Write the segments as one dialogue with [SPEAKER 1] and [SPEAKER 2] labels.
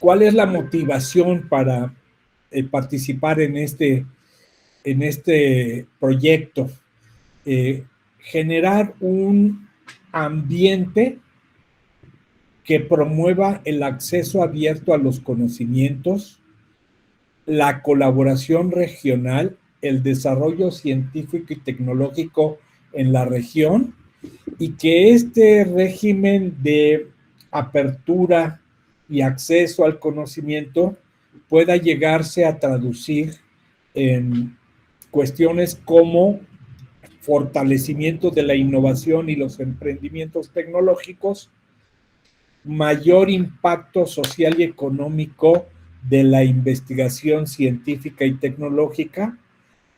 [SPEAKER 1] ¿Cuál es la motivación para participar en este proyecto? Generar un ambiente que promueva el acceso abierto a los conocimientos, la colaboración regional, el desarrollo científico y tecnológico en la región, y que este régimen de apertura y acceso al conocimiento pueda llegarse a traducir en cuestiones como fortalecimiento de la innovación y los emprendimientos tecnológicos, mayor impacto social y económico de la investigación científica y tecnológica,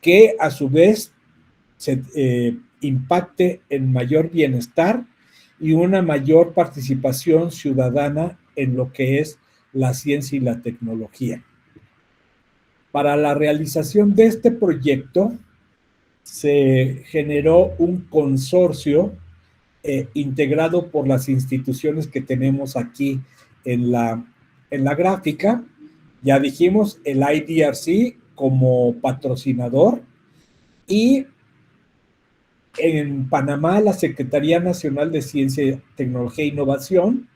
[SPEAKER 1] que a su vez se impacte en mayor bienestar y una mayor participación ciudadana en lo que es la ciencia y la tecnología. Para la realización de este proyecto se generó un consorcio integrado por las instituciones que tenemos aquí en la gráfica. Ya dijimos el IDRC como patrocinador, y en Panamá la Secretaría Nacional de Ciencia, Tecnología e Innovación,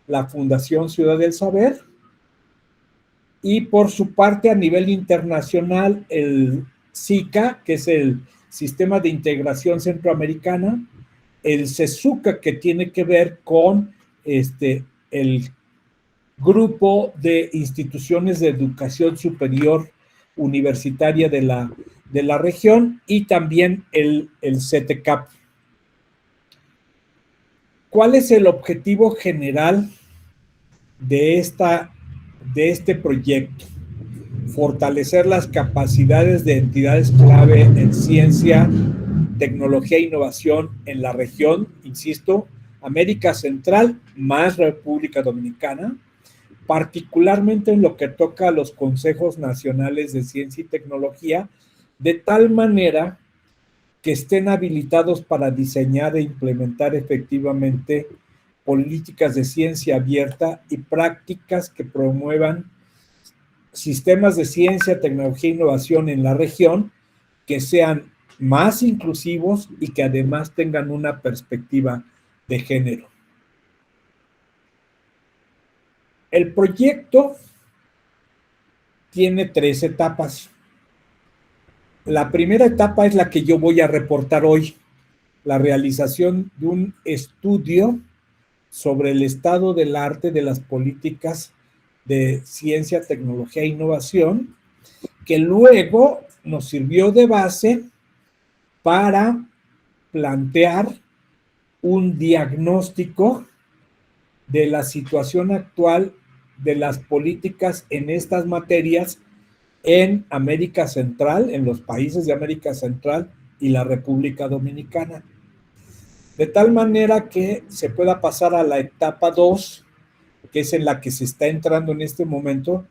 [SPEAKER 1] la Fundación Ciudad del Saber, y por su parte a nivel internacional el SICA, que es el Sistema de Integración Centroamericana, el CESUCA, que tiene que ver con el grupo de instituciones de educación superior universitaria de la región, y también el CETECAP. ¿Cuál es el objetivo general de este proyecto? Fortalecer las capacidades de entidades clave en ciencia, tecnología e innovación en la región, insisto, América Central más República Dominicana, particularmente en lo que toca a los consejos nacionales de ciencia y tecnología, de tal manera que estén habilitados para diseñar e implementar efectivamente políticas de ciencia abierta y prácticas que promuevan sistemas de ciencia, tecnología e innovación en la región que sean más inclusivos y que además tengan una perspectiva de género. El proyecto tiene 3 etapas. La primera etapa es la que yo voy a reportar hoy, la realización de un estudio sobre el estado del arte de las políticas de ciencia, tecnología e innovación, que luego nos sirvió de base para plantear un diagnóstico de la situación actual de las políticas en estas materias en América Central, en los países de América Central y la República Dominicana. De tal manera que se pueda pasar a la etapa 2, que es en la que se está entrando en este momento,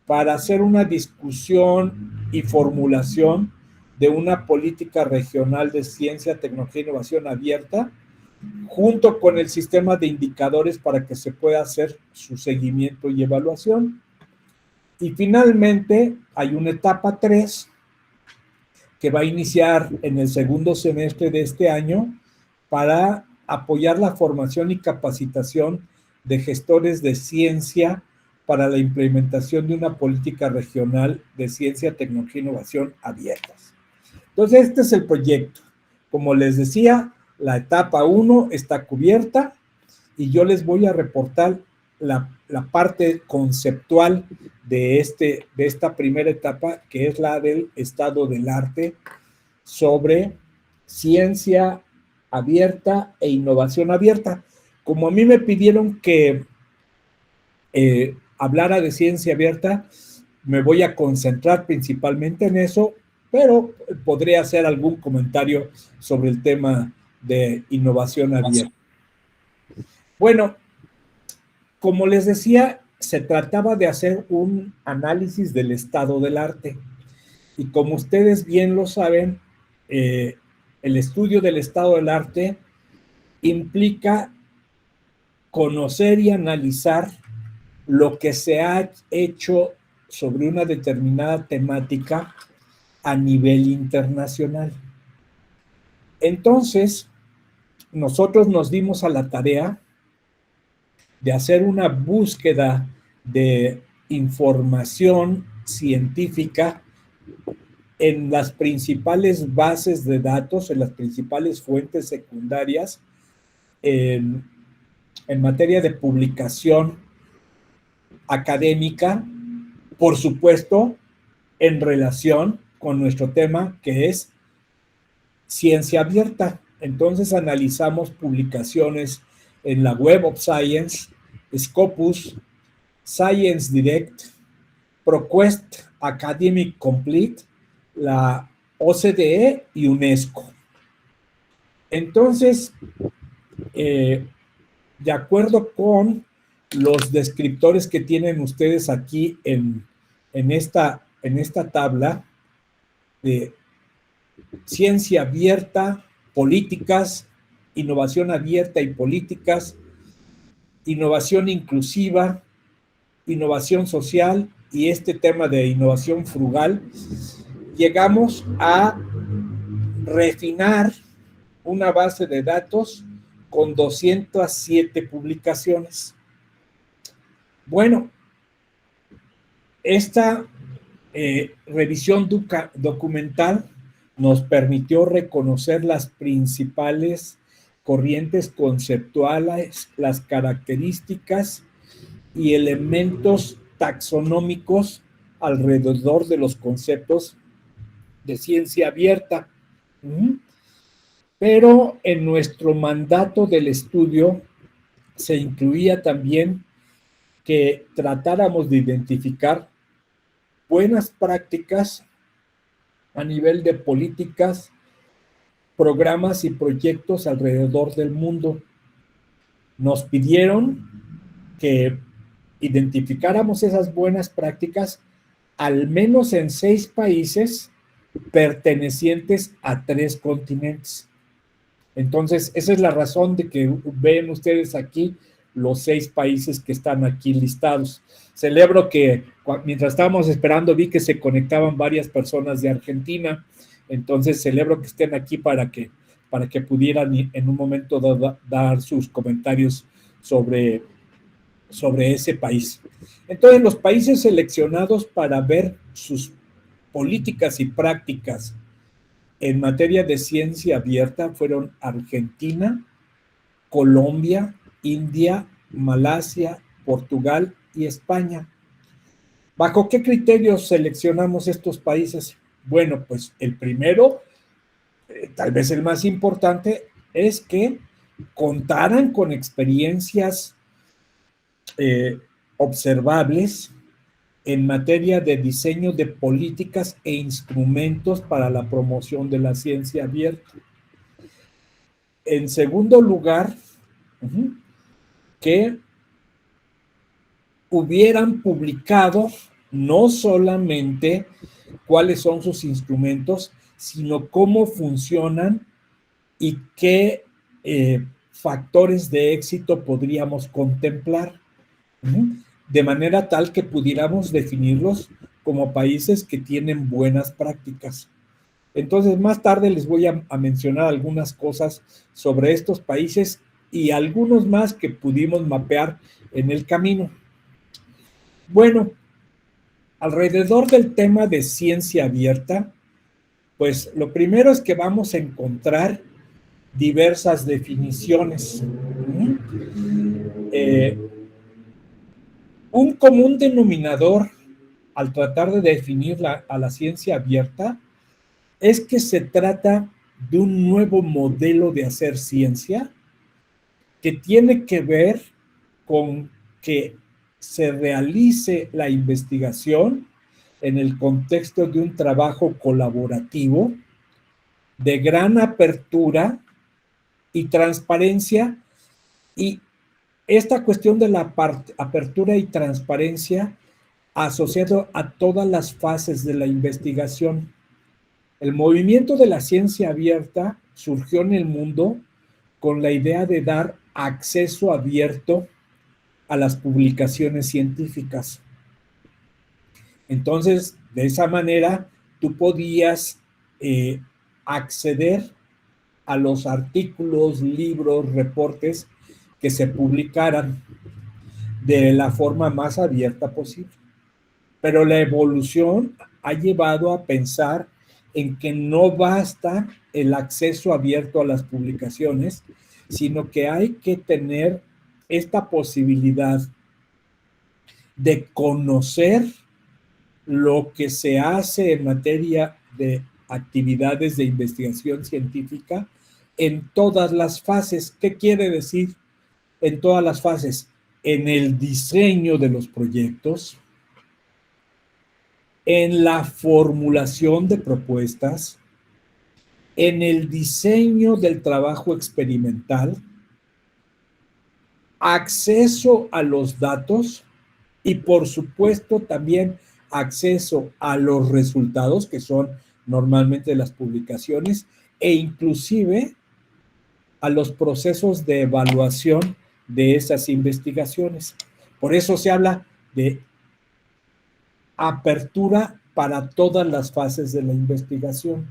[SPEAKER 1] para hacer una discusión y formulación de una política regional de ciencia, tecnología e innovación abierta, junto con el sistema de indicadores para que se pueda hacer su seguimiento y evaluación. Y finalmente hay una etapa 3 que va a iniciar en el segundo semestre de este año para apoyar la formación y capacitación de gestores de ciencia para la implementación de una política regional de ciencia, tecnología e innovación abiertas. Entonces, este es el proyecto. Como les decía, la etapa 1 está cubierta y yo les voy a reportar la parte conceptual de esta primera etapa, que es la del estado del arte sobre ciencia abierta e innovación abierta. Como a mí me pidieron que hablara de ciencia abierta, me voy a concentrar principalmente en eso, pero podré hacer algún comentario sobre el tema de innovación abierta. Bueno, como les decía, se trataba de hacer un análisis del estado del arte. Y como ustedes bien lo saben, el estudio del estado del arte implica conocer y analizar lo que se ha hecho sobre una determinada temática a nivel internacional. Entonces, nosotros nos dimos a la tarea de hacer una búsqueda de información científica en las principales bases de datos, en las principales fuentes secundarias, en, en materia de publicación académica, por supuesto, en relación con nuestro tema, que es ciencia abierta. Entonces analizamos publicaciones en la Web of Science, Scopus, Science Direct, ProQuest Academic Complete, la OCDE y UNESCO. Entonces, de acuerdo con los descriptores que tienen ustedes aquí en esta tabla de ciencia abierta, políticas, innovación abierta y políticas, innovación inclusiva, innovación social y este tema de innovación frugal, llegamos a refinar una base de datos con 207 publicaciones. Bueno, esta revisión documental nos permitió reconocer las principales corrientes conceptuales, las características y elementos taxonómicos alrededor de los conceptos de ciencia abierta. Pero en nuestro mandato del estudio se incluía también que tratáramos de identificar buenas prácticas a nivel de políticas, programas y proyectos alrededor del mundo. Nos pidieron que identificáramos esas buenas prácticas al menos en 6 países pertenecientes a 3 continentes. Entonces, esa es la razón de que ven ustedes aquí los 6 países que están aquí listados. Celebro que mientras estábamos esperando vi que se conectaban varias personas de Argentina, entonces celebro que estén aquí para que pudieran en un momento dar sus comentarios sobre ese país. Entonces, los países seleccionados para ver sus políticas y prácticas en materia de ciencia abierta fueron Argentina, Colombia, India, Malasia, Portugal y España. ¿Bajo qué criterios seleccionamos estos países? Bueno, pues el primero, tal vez el más importante, es que contaran con experiencias observables en materia de diseño de políticas e instrumentos para la promoción de la ciencia abierta. En segundo lugar, que hubieran publicado no solamente cuáles son sus instrumentos, sino cómo funcionan y qué factores de éxito podríamos contemplar, de manera tal que pudiéramos definirlos como países que tienen buenas prácticas. Entonces, más tarde les voy a mencionar algunas cosas sobre estos países y algunos más que pudimos mapear en el camino. Bueno, alrededor del tema de ciencia abierta, pues lo primero es que vamos a encontrar diversas definiciones. Un común denominador al tratar de definir a la ciencia abierta es que se trata de un nuevo modelo de hacer ciencia que tiene que ver con que se realice la investigación en el contexto de un trabajo colaborativo de gran apertura y transparencia, y esta cuestión de la apertura y transparencia asociado a todas las fases de la investigación. El movimiento de la ciencia abierta surgió en el mundo con la idea de dar acceso abierto a las publicaciones científicas. Entonces, de esa manera, tú podías acceder a los artículos, libros, reportes que se publicaran de la forma más abierta posible. Pero la evolución ha llevado a pensar en que no basta el acceso abierto a las publicaciones, sino que hay que tener esta posibilidad de conocer lo que se hace en materia de actividades de investigación científica en todas las fases. ¿Qué quiere decir en todas las fases? En el diseño de los proyectos, en la formulación de propuestas, en el diseño del trabajo experimental, acceso a los datos y por supuesto también acceso a los resultados que son normalmente las publicaciones e inclusive a los procesos de evaluación de esas investigaciones. Por eso se habla de apertura para todas las fases de la investigación.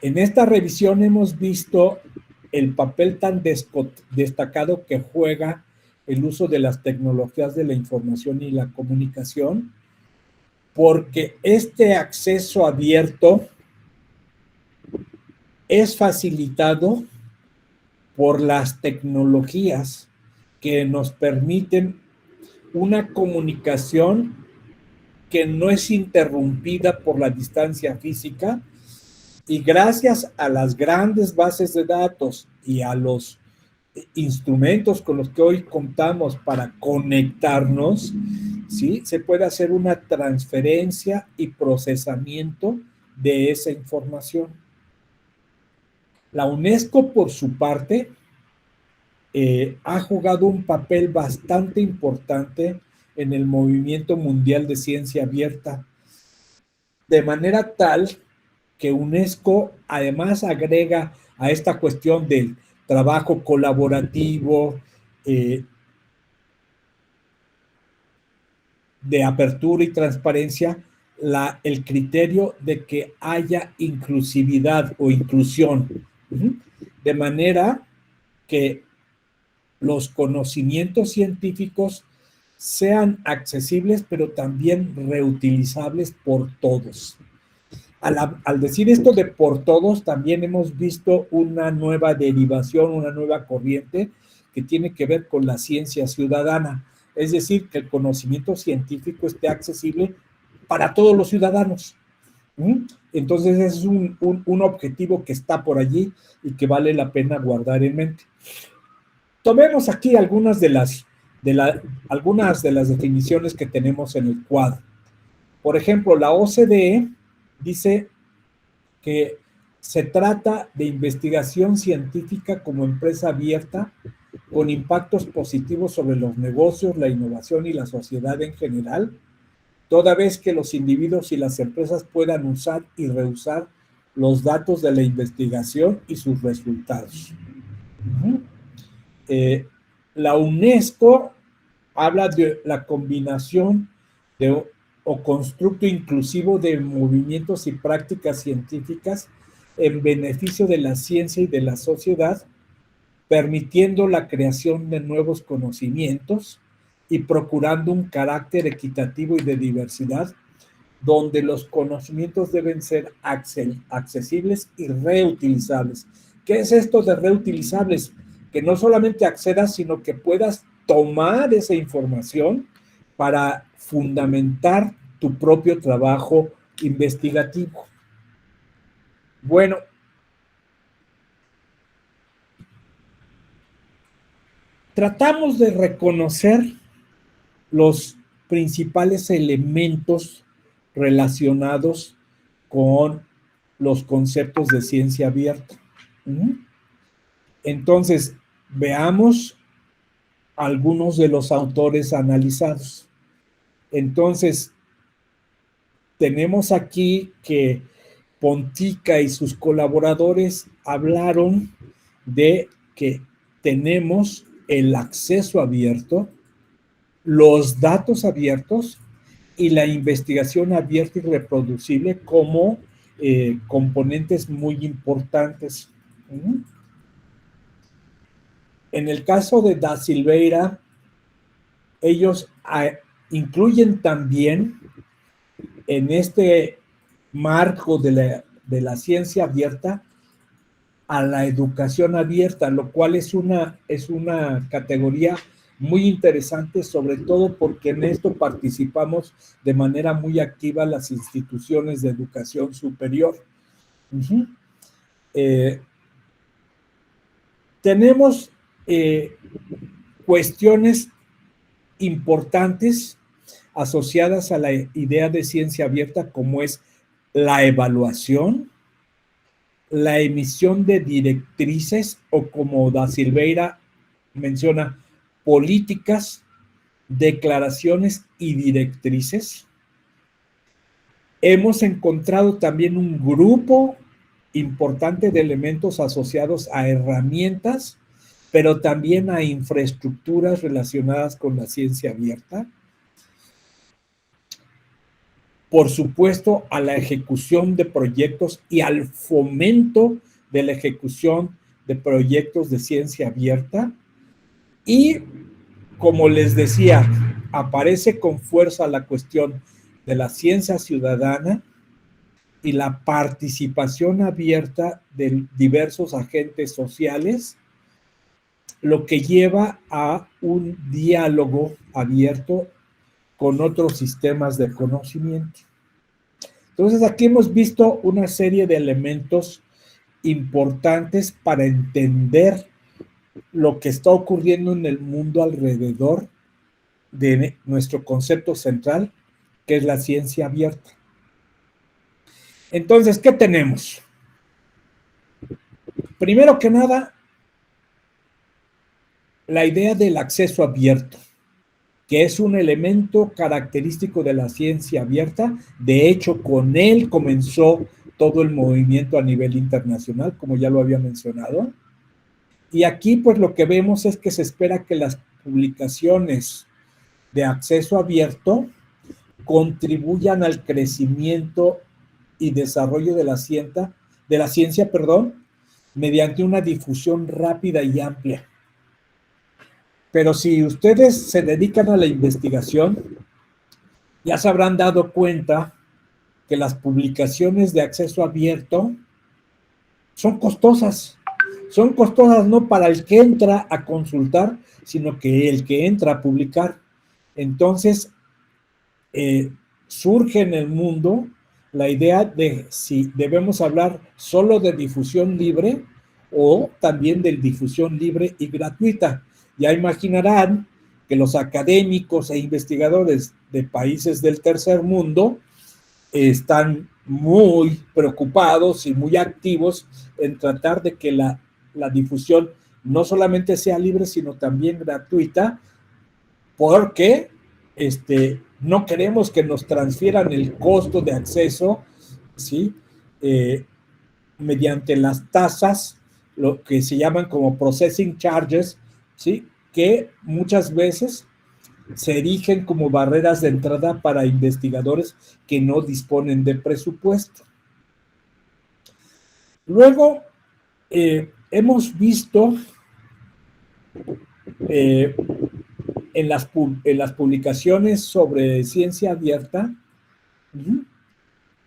[SPEAKER 1] En esta revisión hemos visto el papel tan destacado que juega el uso de las tecnologías de la información y la comunicación, porque este acceso abierto es facilitado por las tecnologías que nos permiten una comunicación que no es interrumpida por la distancia física y gracias a las grandes bases de datos y a los instrumentos con los que hoy contamos para conectarnos, ¿sí? Se puede hacer una transferencia y procesamiento de esa información. La UNESCO, por su parte, ha jugado un papel bastante importante en el movimiento mundial de ciencia abierta, de manera tal que UNESCO además agrega a esta cuestión del trabajo colaborativo, de apertura y transparencia, el criterio de que haya inclusividad o inclusión, de manera que los conocimientos científicos sean accesibles, pero también reutilizables por todos. Al decir esto de por todos, también hemos visto una nueva derivación, una nueva corriente que tiene que ver con la ciencia ciudadana. Es decir, que el conocimiento científico esté accesible para todos los ciudadanos. Entonces es un objetivo que está por allí y que vale la pena guardar en mente. Tomemos aquí algunas de las definiciones que tenemos en el cuadro. Por ejemplo, la OCDE dice que se trata de investigación científica como empresa abierta con impactos positivos sobre los negocios, la innovación y la sociedad en general, toda vez que los individuos y las empresas puedan usar y reusar los datos de la investigación y sus resultados. La UNESCO habla de la combinación o constructo inclusivo de movimientos y prácticas científicas en beneficio de la ciencia y de la sociedad, permitiendo la creación de nuevos conocimientos y procurando un carácter equitativo y de diversidad, donde los conocimientos deben ser accesibles y reutilizables. ¿Qué es esto de reutilizables? Que no solamente accedas, sino que puedas tomar esa información para fundamentar tu propio trabajo investigativo. Bueno, tratamos de reconocer los principales elementos relacionados con los conceptos de ciencia abierta. Entonces, veamos algunos de los autores analizados. Entonces, tenemos aquí que Pontica y sus colaboradores hablaron de que tenemos el acceso abierto, los datos abiertos y la investigación abierta y reproducible como componentes muy importantes. En el caso de Da Silveira, ellos incluyen también en este marco de la ciencia abierta a la educación abierta, lo cual es una categoría muy interesante, sobre todo porque en esto participamos de manera muy activa las instituciones de educación superior. Tenemos cuestiones importantes asociadas a la idea de ciencia abierta, como es la evaluación, la emisión de directrices, o como Da Silveira menciona, políticas, declaraciones y directrices. Hemos encontrado también un grupo importante de elementos asociados a herramientas, pero también a infraestructuras relacionadas con la ciencia abierta. Por supuesto, a la ejecución de proyectos y al fomento de la ejecución de proyectos de ciencia abierta. Y, como les decía, aparece con fuerza la cuestión de la ciencia ciudadana y la participación abierta de diversos agentes sociales, lo que lleva a un diálogo abierto con otros sistemas de conocimiento. Entonces, aquí hemos visto una serie de elementos importantes para entender lo que está ocurriendo en el mundo alrededor de nuestro concepto central, que es la ciencia abierta. Entonces, ¿qué tenemos? Primero que nada, la idea del acceso abierto, que es un elemento característico de la ciencia abierta. De hecho, con él comenzó todo el movimiento a nivel internacional, como ya lo había mencionado. Y aquí, pues, lo que vemos es que se espera que las publicaciones de acceso abierto contribuyan al crecimiento y desarrollo de la ciencia, mediante una difusión rápida y amplia. Pero si ustedes se dedican a la investigación, ya se habrán dado cuenta que las publicaciones de acceso abierto son costosas. Son costosas no para el que entra a consultar, sino que el que entra a publicar. Entonces, surge en el mundo la idea de si debemos hablar solo de difusión libre o también de difusión libre y gratuita. Ya imaginarán que los académicos e investigadores de países del tercer mundo están muy preocupados y muy activos en tratar de que la difusión no solamente sea libre, sino también gratuita, porque no queremos que nos transfieran el costo de acceso, ¿sí? Mediante las tasas, lo que se llaman como processing charges, ¿sí? Que muchas veces se erigen como barreras de entrada para investigadores que no disponen de presupuesto. Luego, hemos visto en las publicaciones sobre ciencia abierta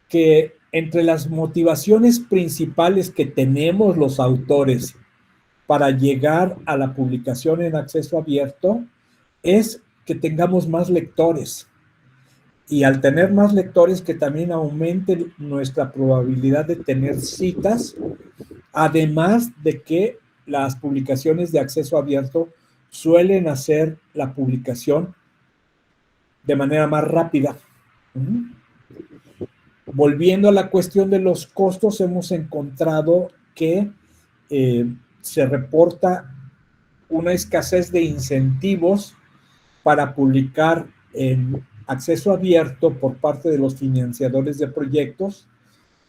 [SPEAKER 1] que entre las motivaciones principales que tenemos los autores para llegar a la publicación en acceso abierto es que tengamos más lectores. Y al tener más lectores, que también aumente nuestra probabilidad de tener citas, además de que las publicaciones de acceso abierto suelen hacer la publicación de manera más rápida. Volviendo a la cuestión de los costos, hemos encontrado que se reporta una escasez de incentivos para publicar en acceso abierto por parte de los financiadores de proyectos,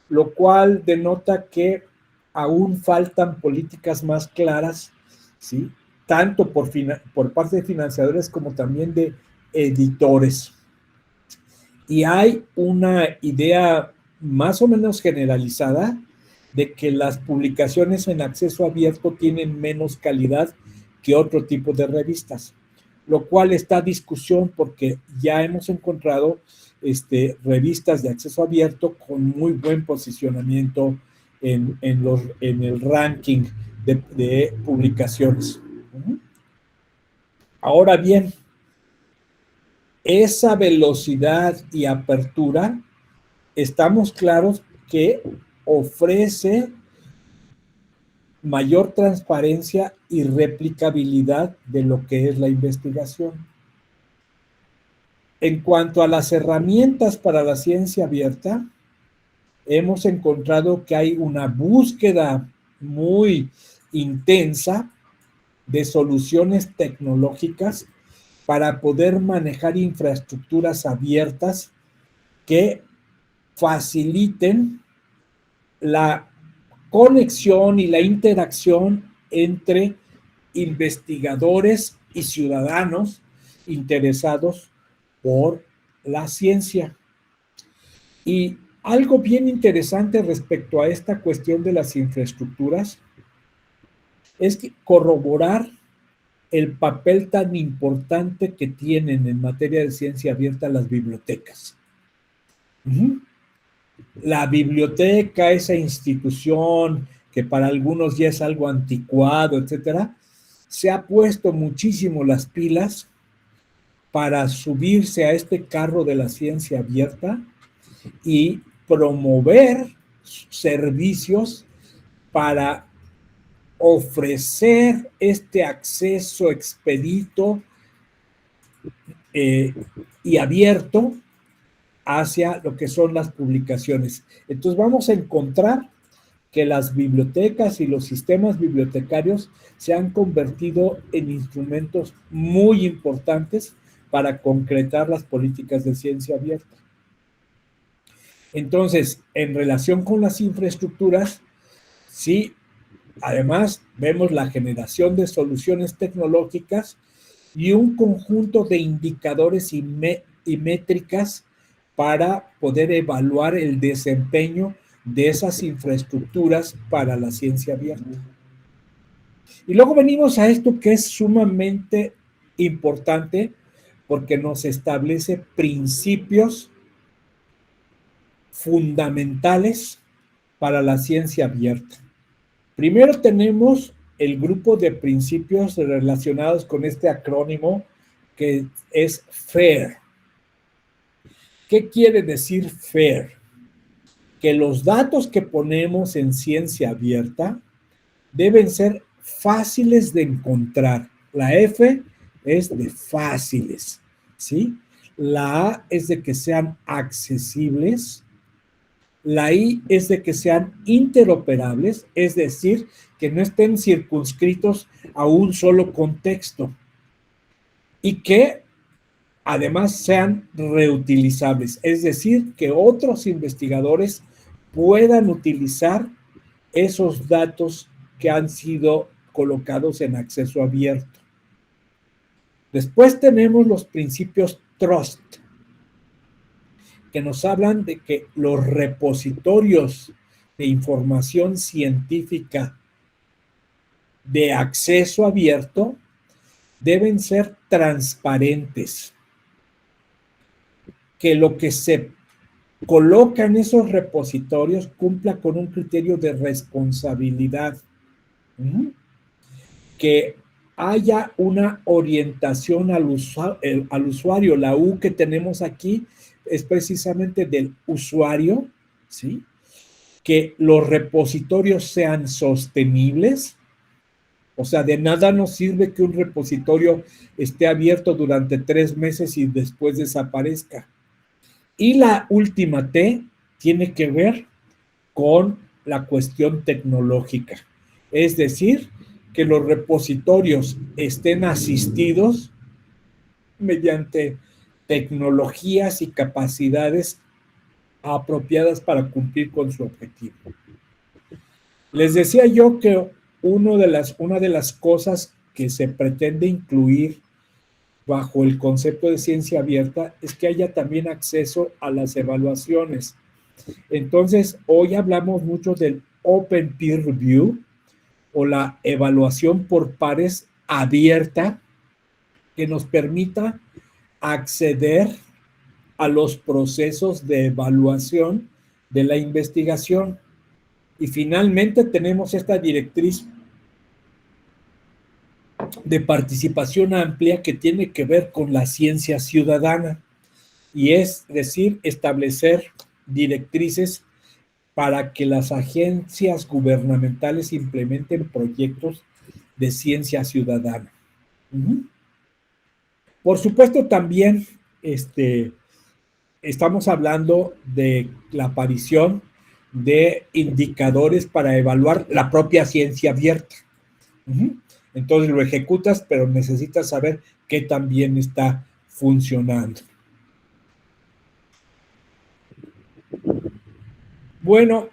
[SPEAKER 1] lo cual denota que aún faltan políticas más claras, ¿sí? tanto por parte de financiadores como también de editores. Y hay una idea más o menos generalizada de que las publicaciones en acceso abierto tienen menos calidad que otro tipo de revistas, lo cual está a discusión porque ya hemos encontrado revistas de acceso abierto con muy buen posicionamiento en el ranking de publicaciones. Ahora bien, esa velocidad y apertura, estamos claros que ofrece mayor transparencia y replicabilidad de lo que es la investigación. En cuanto a las herramientas para la ciencia abierta, hemos encontrado que hay una búsqueda muy intensa de soluciones tecnológicas para poder manejar infraestructuras abiertas que faciliten la conexión y la interacción entre investigadores y ciudadanos interesados por la ciencia. Y algo bien interesante respecto a esta cuestión de las infraestructuras es que corroborar el papel tan importante que tienen en materia de ciencia abierta las bibliotecas. La biblioteca, esa institución que para algunos ya es algo anticuado, etcétera, se ha puesto muchísimo las pilas para subirse a este carro de la ciencia abierta y promover servicios para ofrecer este acceso expedito y abierto hacia lo que son las publicaciones. Entonces vamos a encontrar que las bibliotecas y los sistemas bibliotecarios se han convertido en instrumentos muy importantes para concretar las políticas de ciencia abierta. Entonces, en relación con las infraestructuras, sí, además vemos la generación de soluciones tecnológicas y un conjunto de indicadores y métricas para poder evaluar el desempeño de esas infraestructuras para la ciencia abierta. Y luego venimos a esto que es sumamente importante porque nos establece principios fundamentales para la ciencia abierta. Primero tenemos el grupo de principios relacionados con este acrónimo que es FAIR. ¿Qué quiere decir FAIR? Que los datos que ponemos en ciencia abierta deben ser fáciles de encontrar. La F es de fáciles, ¿sí? La A es de que sean accesibles. La I es de que sean interoperables, es decir, que no estén circunscritos a un solo contexto y que además sean reutilizables, es decir, que otros investigadores puedan utilizar esos datos que han sido colocados en acceso abierto. Después tenemos los principios Trust, que nos hablan de que los repositorios de información científica de acceso abierto deben ser transparentes, que lo que se coloca en esos repositorios cumpla con un criterio de responsabilidad, que haya una orientación al usuario. La U que tenemos aquí es precisamente del usuario, ¿sí? Que los repositorios sean sostenibles. O sea, de nada nos sirve que un repositorio esté abierto durante 3 meses y después desaparezca. Y la última T tiene que ver con la cuestión tecnológica. Es decir, que los repositorios estén asistidos mediante tecnologías y capacidades apropiadas para cumplir con su objetivo. Les decía yo que una de las cosas que se pretende incluir bajo el concepto de ciencia abierta es que haya también acceso a las evaluaciones. Entonces, hoy hablamos mucho del Open Peer Review o la evaluación por pares abierta que nos permita acceder a los procesos de evaluación de la investigación. Y finalmente tenemos esta directriz de participación amplia que tiene que ver con la ciencia ciudadana, y es decir, establecer directrices para que las agencias gubernamentales implementen proyectos de ciencia ciudadana. Por supuesto, también estamos hablando de la aparición de indicadores para evaluar la propia ciencia abierta. Entonces lo ejecutas, pero necesitas saber qué también está funcionando. Bueno,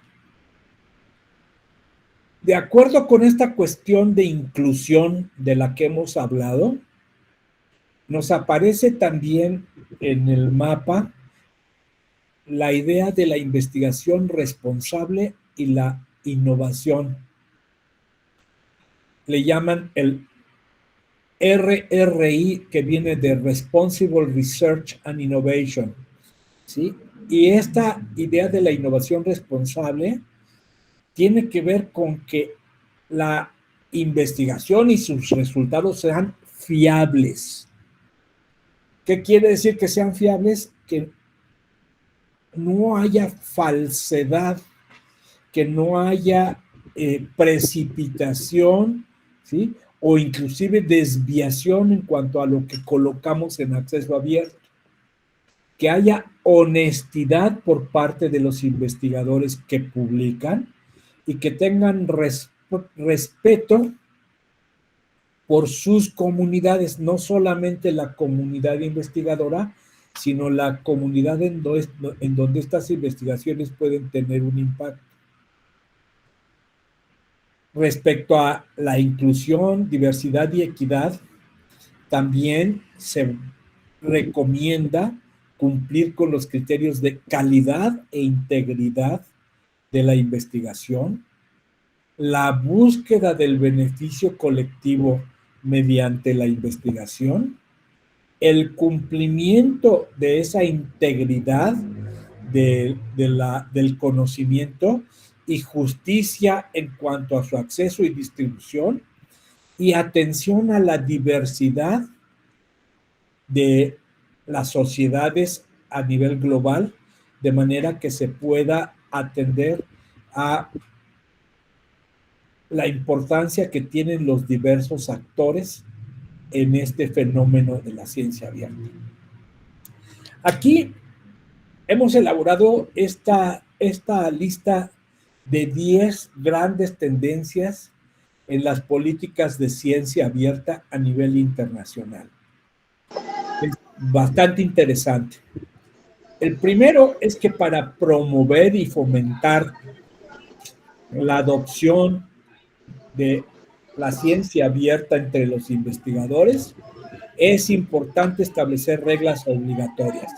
[SPEAKER 1] de acuerdo con esta cuestión de inclusión de la que hemos hablado, nos aparece también en el mapa la idea de la investigación responsable y la innovación. Le llaman el RRI, que viene de Responsible Research and Innovation, ¿sí? Y esta idea de la innovación responsable tiene que ver con que la investigación y sus resultados sean fiables. ¿Qué quiere decir que sean fiables? Que no haya falsedad, que no haya precipitación, ¿sí? O inclusive desviación en cuanto a lo que colocamos en acceso abierto. Que haya honestidad por parte de los investigadores que publican y que tengan respeto por sus comunidades, no solamente la comunidad investigadora, sino la comunidad en donde estas investigaciones pueden tener un impacto. Respecto a la inclusión, diversidad y equidad, también se recomienda cumplir con los criterios de calidad e integridad de la investigación, la búsqueda del beneficio colectivo mediante la investigación, el cumplimiento de esa integridad del conocimiento y justicia en cuanto a su acceso y distribución, y atención a la diversidad de las sociedades a nivel global, de manera que se pueda atender a la importancia que tienen los diversos actores en este fenómeno de la ciencia abierta. Aquí hemos elaborado esta lista de 10 grandes tendencias en las políticas de ciencia abierta a nivel internacional. Es bastante interesante. El primero es que para promover y fomentar la adopción de la ciencia abierta entre los investigadores, es importante establecer reglas obligatorias.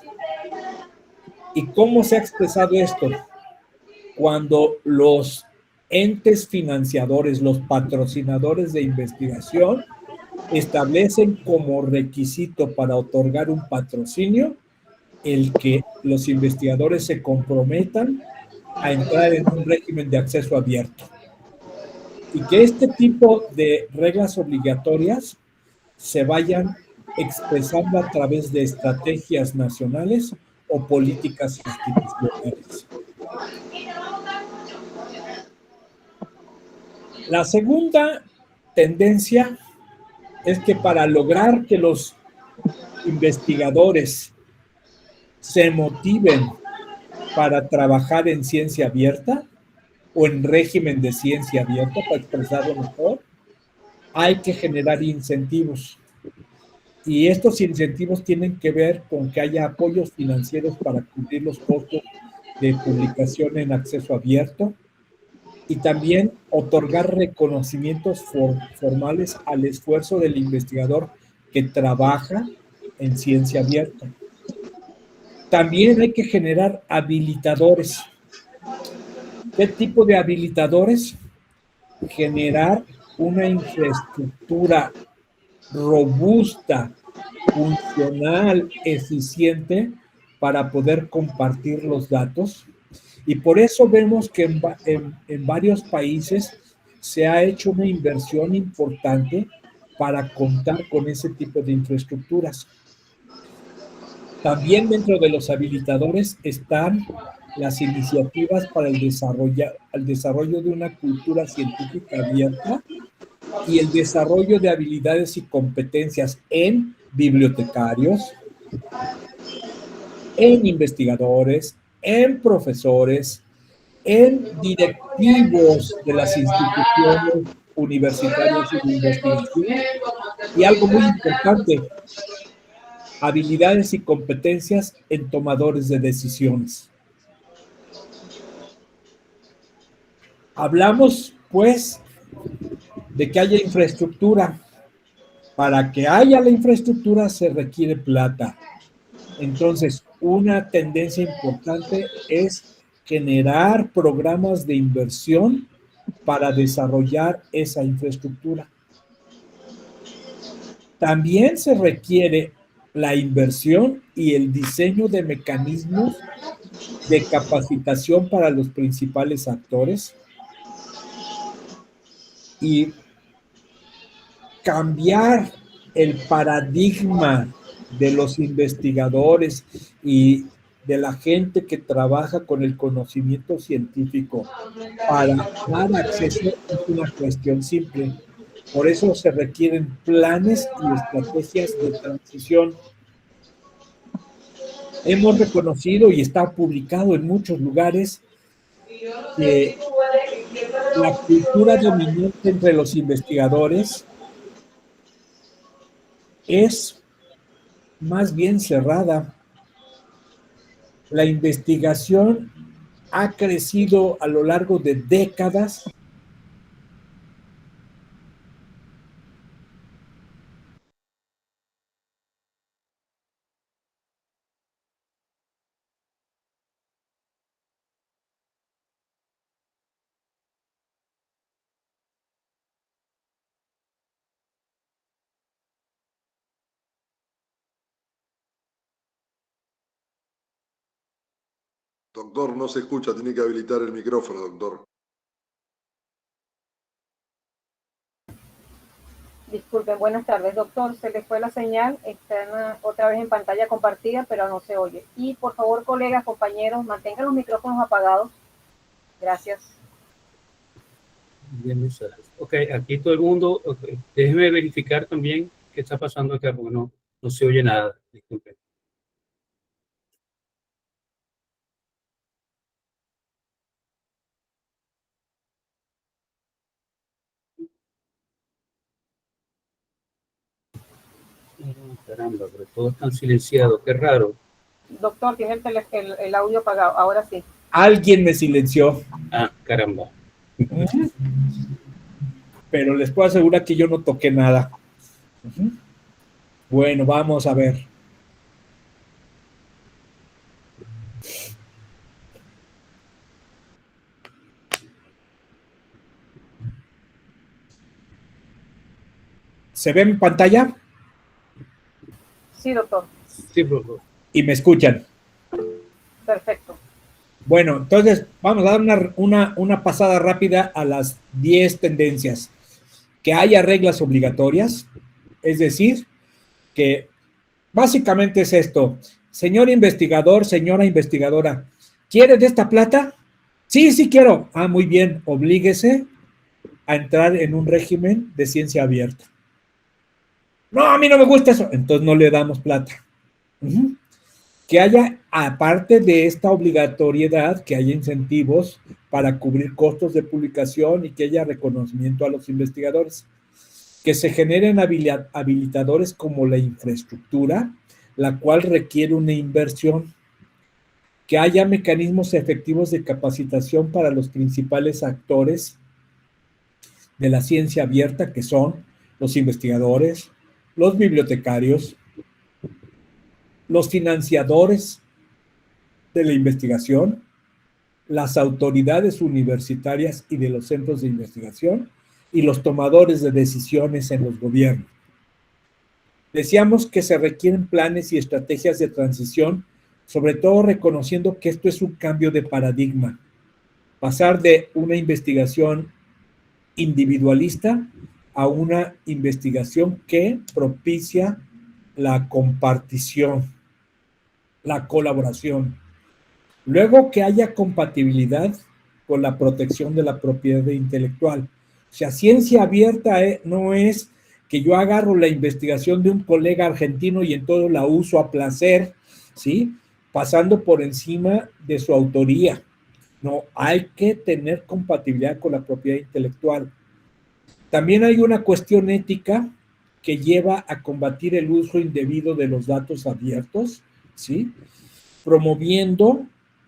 [SPEAKER 1] ¿Y cómo se ha expresado esto? Cuando los entes financiadores, los patrocinadores de investigación, establecen como requisito para otorgar un patrocinio el que los investigadores se comprometan a entrar en un régimen de acceso abierto. Y que este tipo de reglas obligatorias se vayan expresando a través de estrategias nacionales o políticas institucionales. La segunda tendencia es que para lograr que los investigadores se motiven para trabajar en ciencia abierta o en régimen de ciencia abierta, para expresarlo mejor, hay que generar incentivos. Y estos incentivos tienen que ver con que haya apoyos financieros para cubrir los costos de publicación en acceso abierto y también otorgar reconocimientos formales al esfuerzo del investigador que trabaja en ciencia abierta. También hay que generar habilitadores. ¿Qué tipo de habilitadores? Generar una infraestructura robusta, funcional, eficiente para poder compartir los datos. Y por eso vemos que en varios países se ha hecho una inversión importante para contar con ese tipo de infraestructuras. También dentro de los habilitadores están las iniciativas para el desarrollo de una cultura científica abierta y el desarrollo de habilidades y competencias en bibliotecarios, en investigadores, en profesores, en directivos de las instituciones universitarias y de investigación. Y algo muy importante, habilidades y competencias en tomadores de decisiones. Hablamos, pues, de que haya infraestructura. Para que haya la infraestructura se requiere plata. Entonces, una tendencia importante es generar programas de inversión para desarrollar esa infraestructura. También se requiere la inversión y el diseño de mecanismos de capacitación para los principales actores y cambiar el paradigma de los investigadores y de la gente que trabaja con el conocimiento científico para dar acceso es una cuestión simple. Por eso se requieren planes y estrategias de transición. Hemos reconocido y está publicado en muchos lugares que la cultura dominante entre los investigadores es más bien cerrada. La investigación ha crecido a lo largo de décadas.
[SPEAKER 2] Doctor, no se escucha, tiene que habilitar el micrófono, doctor.
[SPEAKER 3] Disculpen, buenas tardes, doctor. Se le fue la señal, está otra vez en pantalla compartida, pero no se oye. Y por favor, colegas, compañeros, mantengan los micrófonos apagados. Gracias.
[SPEAKER 4] Bien, ok, aquí todo el mundo, okay. Déjeme verificar también qué está pasando acá, porque no se oye nada. Disculpen. Caramba, pero todos están silenciados, qué raro.
[SPEAKER 3] Doctor, tiene el audio apagado, ahora sí.
[SPEAKER 1] Alguien me silenció.
[SPEAKER 4] Ah, caramba.
[SPEAKER 1] Pero les puedo asegurar que yo no toqué nada. Bueno, vamos a ver. ¿Se ve en pantalla?
[SPEAKER 3] Sí, doctor.
[SPEAKER 4] Sí, doctor.
[SPEAKER 1] ¿Y me escuchan?
[SPEAKER 3] Perfecto.
[SPEAKER 1] Bueno, entonces vamos a dar una pasada rápida a las 10 tendencias. Que haya reglas obligatorias, es decir, que básicamente es esto. Señor investigador, señora investigadora, ¿quiere de esta plata? Sí, sí quiero. Ah, muy bien, oblíguese a entrar en un régimen de ciencia abierta. No, a mí no me gusta eso. Entonces no le damos plata. Que haya, aparte de esta obligatoriedad, que haya incentivos para cubrir costos de publicación y que haya reconocimiento a los investigadores. Que se generen habilitadores como la infraestructura, la cual requiere una inversión. que haya mecanismos efectivos de capacitación para los principales actores de la ciencia abierta, que son los investigadores, los bibliotecarios, los financiadores de la investigación, las autoridades universitarias y de los centros de investigación y los tomadores de decisiones en los gobiernos. Decíamos que se requieren planes y estrategias de transición, sobre todo reconociendo que esto es un cambio de paradigma. Pasar de una investigación individualista a una investigación que propicia la compartición, la colaboración. Luego, que haya compatibilidad con la protección de la propiedad intelectual. O sea, ciencia abierta no es que yo agarro la investigación de un colega argentino y entonces la uso a placer, ¿sí? Pasando por encima de su autoría. No, hay que tener compatibilidad con la propiedad intelectual. También hay una cuestión ética que lleva a combatir el uso indebido de los datos abiertos, ¿sí? Promoviendo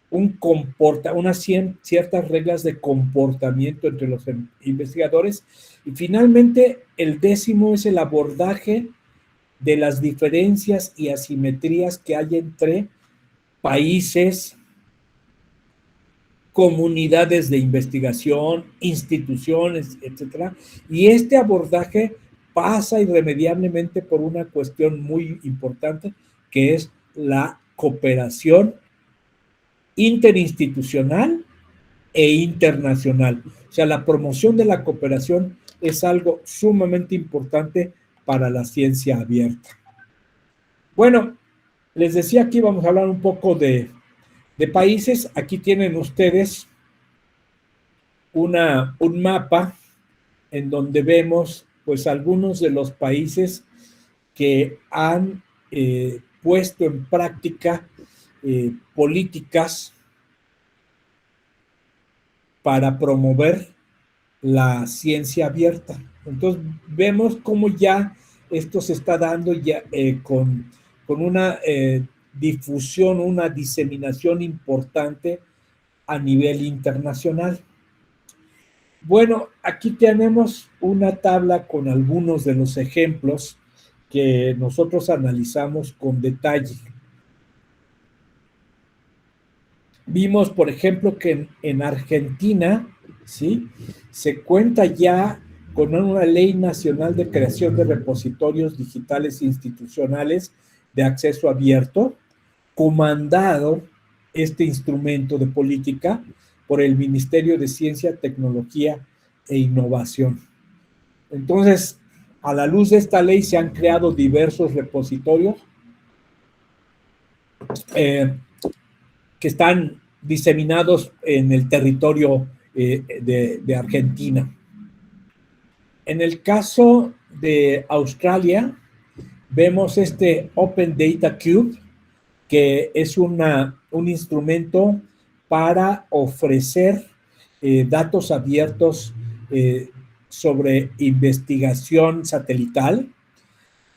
[SPEAKER 1] unas ciertas reglas de comportamiento entre los investigadores. Y finalmente, el 10º es el abordaje de las diferencias y asimetrías que hay entre países, comunidades de investigación, instituciones, etcétera. Y este abordaje pasa irremediablemente por una cuestión muy importante, que es la cooperación interinstitucional e internacional. O sea, la promoción de la cooperación es algo sumamente importante para la ciencia abierta. Bueno, les decía que íbamos a hablar un poco de países. Aquí tienen ustedes un mapa en donde vemos pues algunos de los países que han puesto en práctica políticas para promover la ciencia abierta. Entonces vemos cómo ya esto se está dando ya con una difusión, una diseminación importante a nivel internacional. Bueno, aquí tenemos una tabla con algunos de los ejemplos que nosotros analizamos con detalle. Vimos, por ejemplo, que en Argentina, ¿sí?, se cuenta ya con una ley nacional de creación de repositorios digitales institucionales de acceso abierto, comandado este instrumento de política por el Ministerio de Ciencia, Tecnología e Innovación. Entonces, a la luz de esta ley se han creado diversos repositorios que están diseminados en el territorio de Argentina. En el caso de Australia, vemos este Open Data Cube, que es un instrumento para ofrecer datos abiertos sobre investigación satelital.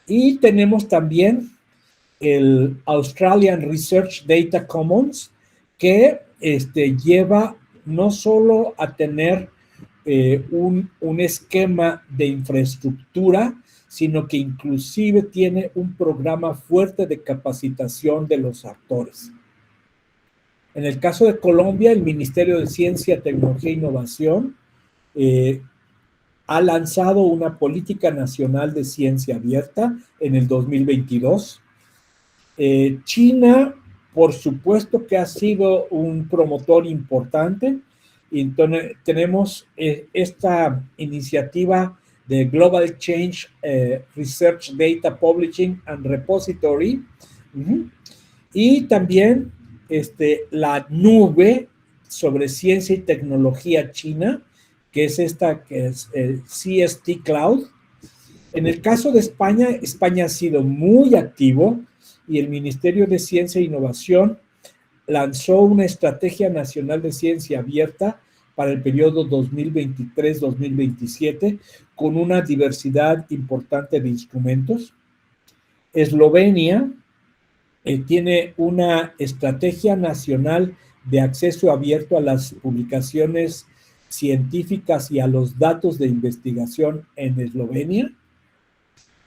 [SPEAKER 1] Y tenemos también el Australian Research Data Commons, que lleva no solo a tener un esquema de infraestructura, sino que inclusive tiene un programa fuerte de capacitación de los actores. En el caso de Colombia, el Ministerio de Ciencia, Tecnología e Innovación ha lanzado una política nacional de ciencia abierta en el 2022. China, por supuesto que ha sido un promotor importante. Y entonces tenemos esta iniciativa de Global Change Research Data Publishing and Repository. Y también la nube sobre ciencia y tecnología china, que es esta que es el CST Cloud. En el caso de España, España ha sido muy activo y el Ministerio de Ciencia e Innovación lanzó una estrategia nacional de ciencia abierta para el periodo 2023-2027 con una diversidad importante de instrumentos. Eslovenia tiene una estrategia nacional de acceso abierto a las publicaciones científicas y a los datos de investigación en Eslovenia.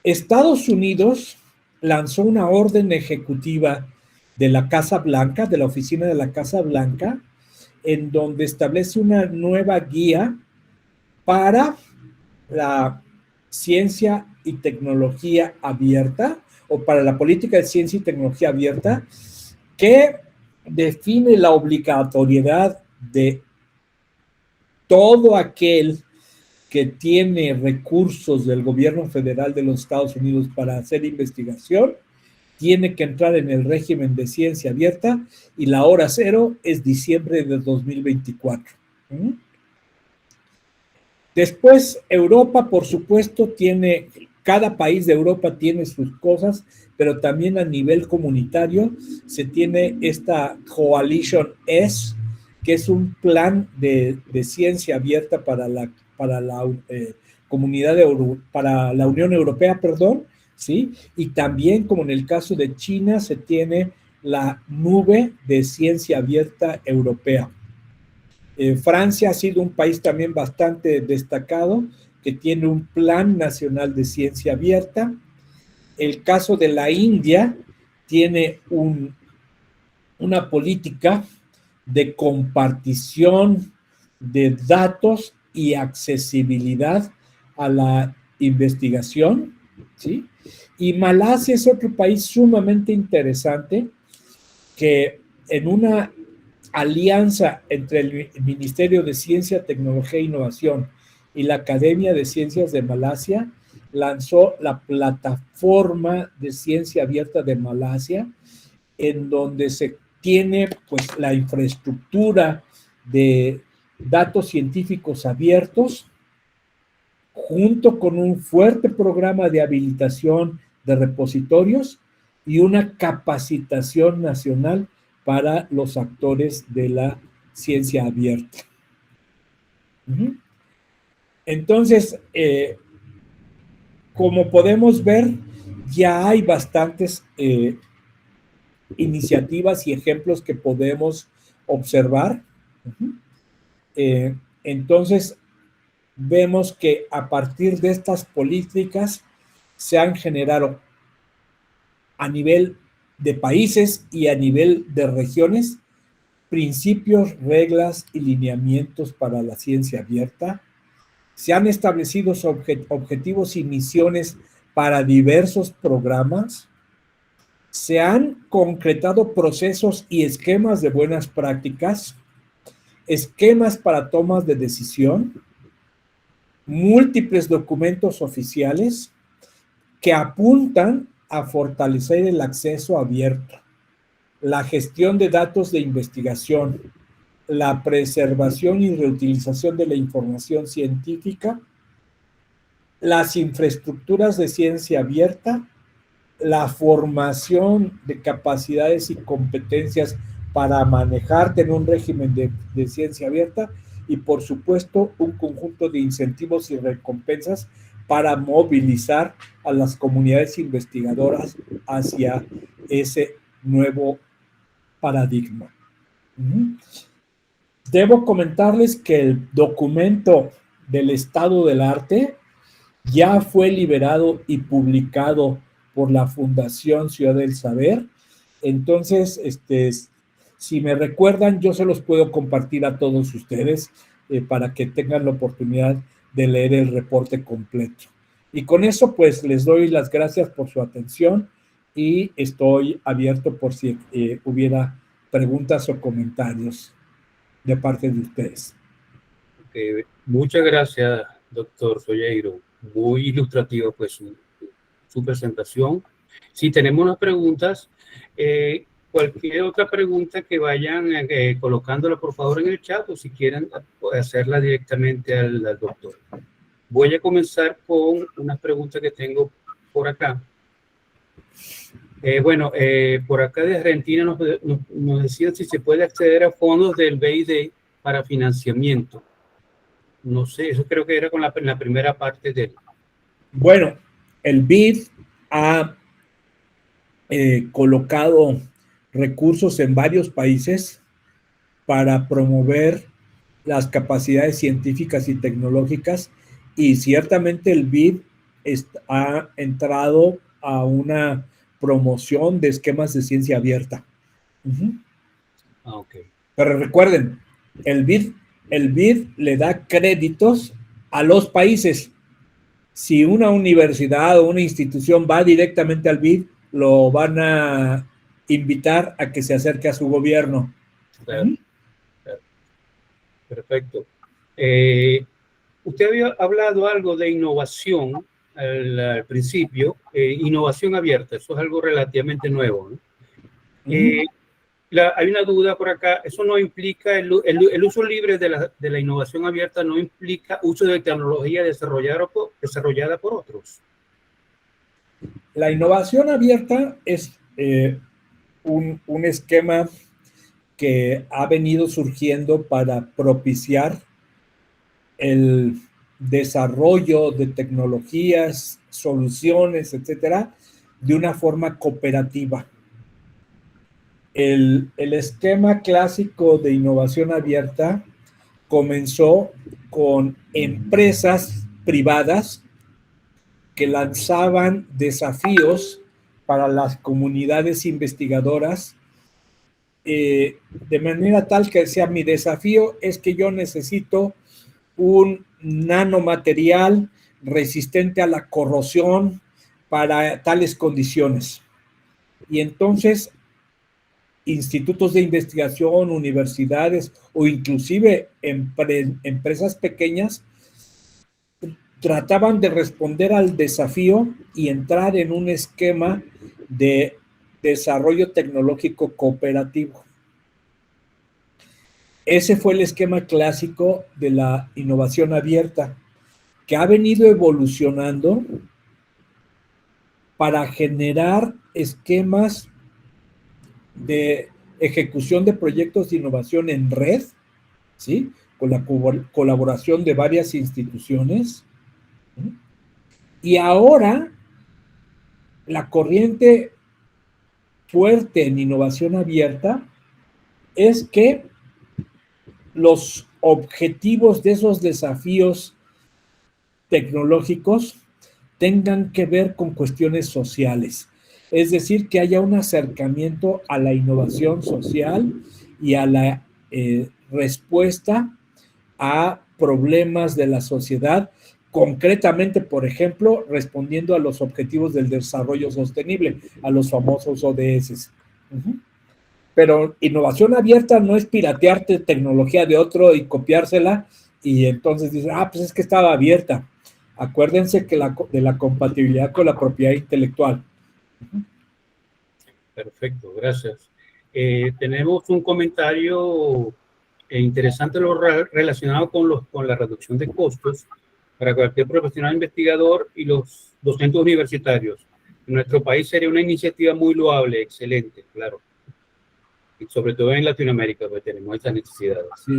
[SPEAKER 1] Estados Unidos lanzó una orden ejecutiva de la Casa Blanca, de la oficina de la Casa Blanca, en donde establece una nueva guía para la ciencia y tecnología abierta, o para la política de ciencia y tecnología abierta, que define la obligatoriedad de todo aquel que tiene recursos del gobierno federal de los Estados Unidos para hacer investigación, tiene que entrar en el régimen de ciencia abierta, y la hora cero es diciembre de 2024. Después, Europa, por supuesto, cada país de Europa tiene sus cosas, pero también a nivel comunitario se tiene esta Coalition S, que es un plan de ciencia abierta para la comunidad para la Unión Europea, perdón, ¿sí? Y también, como en el caso de China, se tiene la nube de ciencia abierta europea. Francia ha sido un país también bastante destacado, que tiene un plan nacional de ciencia abierta. El caso de la India tiene una política de compartición de datos y accesibilidad a la investigación, ¿sí? Y Malasia es otro país sumamente interesante, que en una alianza entre el Ministerio de Ciencia, Tecnología e Innovación y la Academia de Ciencias de Malasia, lanzó la plataforma de ciencia abierta de Malasia, en donde se tiene pues la infraestructura de datos científicos abiertos, junto con un fuerte programa de habilitación de repositorios y una capacitación nacional para los actores de la ciencia abierta. Entonces, como podemos ver, ya hay bastantes iniciativas y ejemplos que podemos observar. Entonces, vemos que a partir de estas políticas se han generado a nivel de países y a nivel de regiones principios, reglas y lineamientos para la ciencia abierta. Se han establecido objetivos y misiones para diversos programas. Se han concretado procesos y esquemas de buenas prácticas, esquemas para tomas de decisión, múltiples documentos oficiales que apuntan a fortalecer el acceso abierto, la gestión de datos de investigación, la preservación y reutilización de la información científica, las infraestructuras de ciencia abierta, la formación de capacidades y competencias para manejarte en un régimen de ciencia abierta, y por supuesto un conjunto de incentivos y recompensas para movilizar a las comunidades investigadoras hacia ese nuevo paradigma. Debo comentarles que el documento del estado del arte ya fue liberado y publicado por la Fundación Ciudad del Saber. Entonces, si me recuerdan, yo se los puedo compartir a todos ustedes para que tengan la oportunidad de leer el reporte completo. Y con eso, pues, les doy las gracias por su atención y estoy abierto por si hubiera preguntas o comentarios de parte de ustedes.
[SPEAKER 4] Okay. Muchas gracias, doctor Solleiro. Muy ilustrativo, pues, su presentación. Si tenemos unas preguntas, cualquier otra pregunta que vayan colocándola, por favor, en el chat, o si quieren hacerla directamente al doctor. Voy a comenzar con unas preguntas que tengo por acá. Por acá de Argentina nos decían si se puede acceder a fondos del BID para financiamiento. No sé, eso creo que era con la primera parte del...
[SPEAKER 1] Bueno, el BID ha colocado recursos en varios países para promover las capacidades científicas y tecnológicas, y ciertamente el BID ha entrado a una promoción de esquemas de ciencia abierta.
[SPEAKER 4] Okay.
[SPEAKER 1] Pero recuerden, el BID le da créditos a los países. Si una universidad o una institución va directamente al BID, lo van a invitar a que se acerque a su gobierno.
[SPEAKER 4] Claro, claro. Perfecto. Usted había hablado algo de innovación al principio, innovación abierta, eso es algo relativamente nuevo, ¿no? Hay una duda por acá, eso no implica, el uso libre de la innovación abierta no implica uso de tecnología desarrollada por otros.
[SPEAKER 1] La innovación abierta es un esquema que ha venido surgiendo para propiciar el desarrollo de tecnologías, soluciones, etcétera, de una forma cooperativa. El esquema clásico de innovación abierta comenzó con empresas privadas que lanzaban desafíos para las comunidades investigadoras, de manera tal que decía, mi desafío es que yo necesito un nanomaterial resistente a la corrosión para tales condiciones. Y entonces institutos de investigación, universidades o inclusive empresas pequeñas trataban de responder al desafío y entrar en un esquema de desarrollo tecnológico cooperativo. Ese fue el esquema clásico de la innovación abierta, que ha venido evolucionando para generar esquemas de ejecución de proyectos de innovación en red, ¿sí? Con la colaboración de varias instituciones. ¿Sí? Y ahora, la corriente fuerte en innovación abierta es que los objetivos de esos desafíos tecnológicos tengan que ver con cuestiones sociales. Es decir, que haya un acercamiento a la innovación social y a la respuesta a problemas de la sociedad, concretamente, por ejemplo, respondiendo a los objetivos del desarrollo sostenible, a los famosos ODS. Pero innovación abierta no es piratearte tecnología de otro y copiársela y entonces dices, pues es que estaba abierta. Acuérdense que de la compatibilidad con la propiedad intelectual.
[SPEAKER 4] Perfecto, gracias. Tenemos un comentario interesante relacionado con la reducción de costos para cualquier profesional investigador y los docentes universitarios. En nuestro país sería una iniciativa muy loable, excelente, claro. Y sobre todo en Latinoamérica, pues tenemos estas necesidades.
[SPEAKER 1] Sí.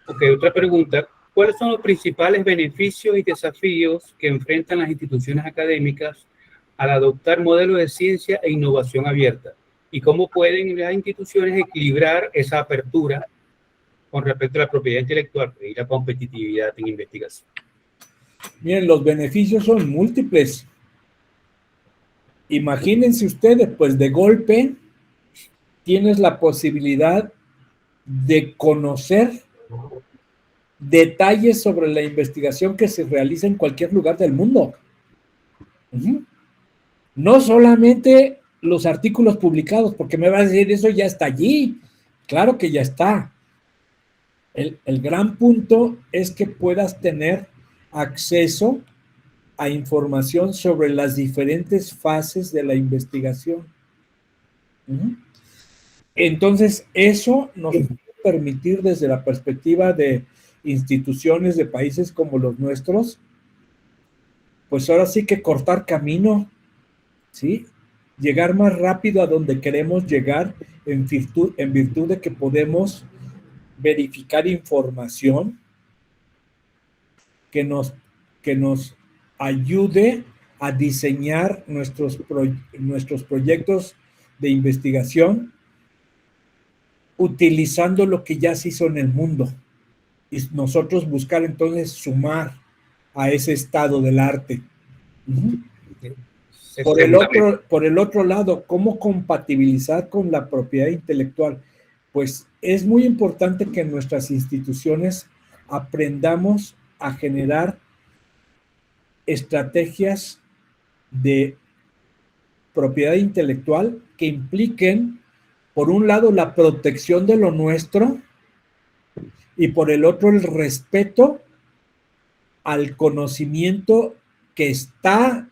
[SPEAKER 4] Ok, otra pregunta. ¿Cuáles son los principales beneficios y desafíos que enfrentan las instituciones académicas al adoptar modelos de ciencia e innovación abierta? ¿Y cómo pueden las instituciones equilibrar esa apertura con respecto a la propiedad intelectual y la competitividad en investigación?
[SPEAKER 1] Miren, los beneficios son múltiples. Imagínense ustedes, pues de golpe tienes la posibilidad de conocer detalles sobre la investigación que se realiza en cualquier lugar del mundo. No solamente los artículos publicados, porque me vas a decir, eso ya está allí. Claro que ya está. El gran punto es que puedas tener acceso a información sobre las diferentes fases de la investigación. Entonces, eso nos puede permitir desde la perspectiva de instituciones de países como los nuestros, pues ahora sí que cortar camino, ¿sí? Llegar más rápido a donde queremos llegar en virtud de que podemos verificar información que nos ayude a diseñar nuestros proyectos de investigación utilizando lo que ya se hizo en el mundo y nosotros buscar entonces sumar a ese estado del arte. Por el otro lado, ¿cómo compatibilizar con la propiedad intelectual? Pues es muy importante que en nuestras instituciones aprendamos a generar estrategias de propiedad intelectual que impliquen, por un lado, la protección de lo nuestro y por el otro, el respeto al conocimiento que está